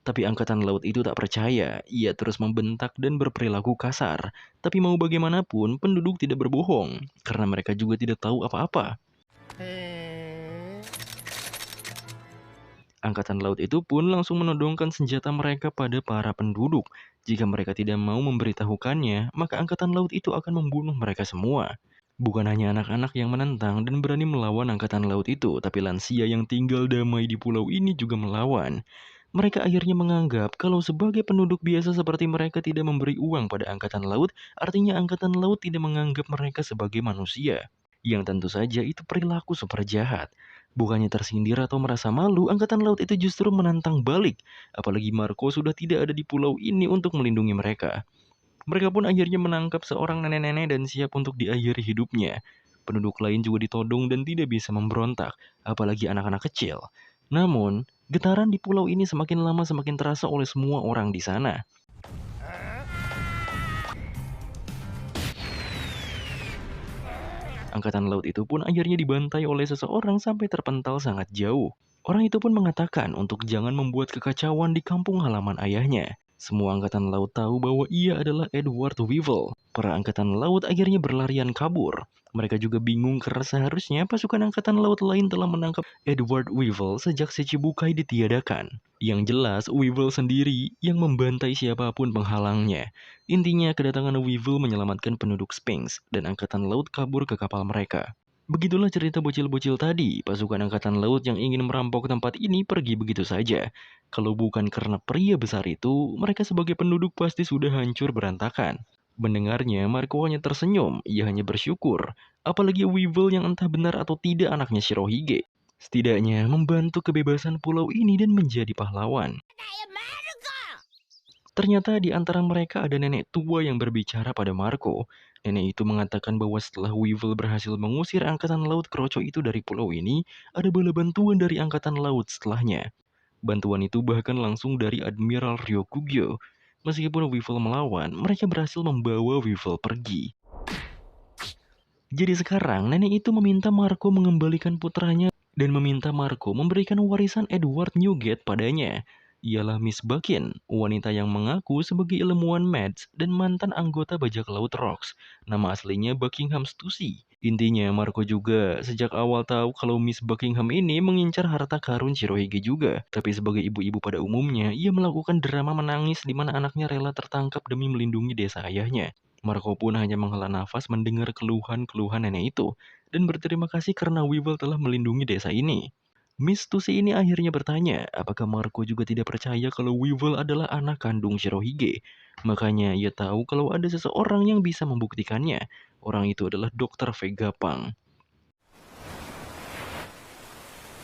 Tapi angkatan laut itu tak percaya, ia terus membentak dan berperilaku kasar. Tapi mau bagaimanapun, penduduk tidak berbohong, karena mereka juga tidak tahu apa-apa. Angkatan laut itu pun langsung menodongkan senjata mereka pada para penduduk. Jika mereka tidak mau memberitahukannya, maka angkatan laut itu akan membunuh mereka semua. Bukan hanya anak-anak yang menentang dan berani melawan angkatan laut itu, tapi lansia yang tinggal damai di pulau ini juga melawan. Mereka akhirnya menganggap kalau sebagai penduduk biasa seperti mereka tidak memberi uang pada angkatan laut, artinya angkatan laut tidak menganggap mereka sebagai manusia. Yang tentu saja itu perilaku super jahat. Bukannya tersindir atau merasa malu, angkatan laut itu justru menantang balik. Apalagi Marco sudah tidak ada di pulau ini untuk melindungi mereka. Mereka pun akhirnya menangkap seorang nenek-nenek dan siap untuk diakhiri hidupnya. Penduduk lain juga ditodong dan tidak bisa memberontak, apalagi anak-anak kecil. Namun, getaran di pulau ini semakin lama semakin terasa oleh semua orang di sana. Angkatan laut itu pun akhirnya dibantai oleh seseorang sampai terpental sangat jauh. Orang itu pun mengatakan untuk jangan membuat kekacauan di kampung halaman ayahnya. Semua angkatan laut tahu bahwa ia adalah Edward Weevil. Para angkatan laut akhirnya berlarian kabur. Mereka juga bingung karena seharusnya pasukan angkatan laut lain telah menangkap Edward Weevil sejak si Cibukai ditiadakan. Yang jelas, Weevil sendiri yang membantai siapapun penghalangnya. Intinya, kedatangan Weevil menyelamatkan penduduk Sphinx dan angkatan laut kabur ke kapal mereka. Begitulah cerita bocil-bocil tadi. Pasukan angkatan laut yang ingin merampok tempat ini pergi begitu saja. Kalau bukan karena pria besar itu, mereka sebagai penduduk pasti sudah hancur berantakan. Mendengarnya, Marco hanya tersenyum. Ia hanya bersyukur. Apalagi Weevil yang entah benar atau tidak anaknya Shirohige. Setidaknya membantu kebebasan pulau ini dan menjadi pahlawan. Ternyata di antara mereka ada nenek tua yang berbicara pada Marco. Nenek itu mengatakan bahwa setelah Weevil berhasil mengusir angkatan laut Kroco itu dari pulau ini, ada bala bantuan dari angkatan laut setelahnya. Bantuan itu bahkan langsung dari Admiral Ryokugyo. Meskipun Weevil melawan, mereka berhasil membawa Weevil pergi. Jadi sekarang nenek itu meminta Marco mengembalikan putranya dan meminta Marco memberikan warisan Edward Newgate padanya. Ialah Miss Buckin, wanita yang mengaku sebagai ilmuwan Mads dan mantan anggota bajak laut Rocks. Nama aslinya Buckingham Stussy. Intinya Marco juga sejak awal tahu kalau Miss Buckingham ini mengincar harta karun Shirohige juga. Tapi sebagai ibu-ibu pada umumnya, ia melakukan drama menangis di mana anaknya rela tertangkap demi melindungi desa ayahnya. Marco pun hanya menghela nafas mendengar keluhan-keluhan nenek itu, dan berterima kasih karena Weevil telah melindungi desa ini. Miss Tusi ini akhirnya bertanya, apakah Marco juga tidak percaya kalau Weevil adalah anak kandung Shirohige. Makanya ia tahu kalau ada seseorang yang bisa membuktikannya. Orang itu adalah Dr. Vegapunk.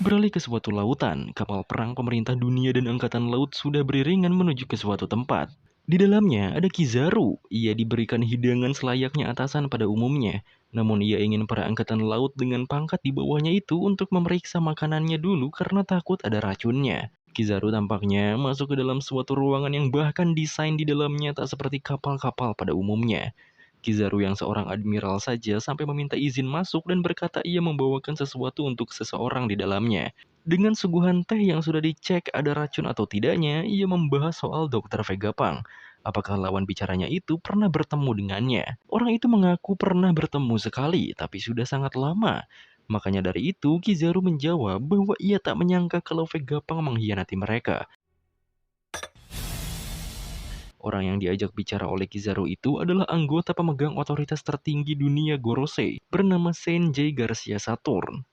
Beralih ke suatu lautan, kapal perang pemerintah dunia dan angkatan laut sudah beriringan menuju ke suatu tempat. Di dalamnya ada Kizaru. Ia diberikan hidangan selayaknya atasan pada umumnya. Namun ia ingin para angkatan laut dengan pangkat di bawahnya itu untuk memeriksa makanannya dulu karena takut ada racunnya. Kizaru tampaknya masuk ke dalam suatu ruangan yang bahkan desain di dalamnya tak seperti kapal-kapal pada umumnya. Kizaru yang seorang admiral saja sampai meminta izin masuk dan berkata ia membawakan sesuatu untuk seseorang di dalamnya. Dengan suguhan teh yang sudah dicek ada racun atau tidaknya, ia membahas soal Dr. Vegapunk. Apakah lawan bicaranya itu pernah bertemu dengannya? Orang itu mengaku pernah bertemu sekali, tapi sudah sangat lama. Makanya dari itu, Kizaru menjawab bahwa ia tak menyangka kalau Vegapunk mengkhianati mereka. Orang yang diajak bicara oleh Kizaru itu adalah anggota pemegang otoritas tertinggi dunia Gorosei, bernama Senjay Garcia Saturn.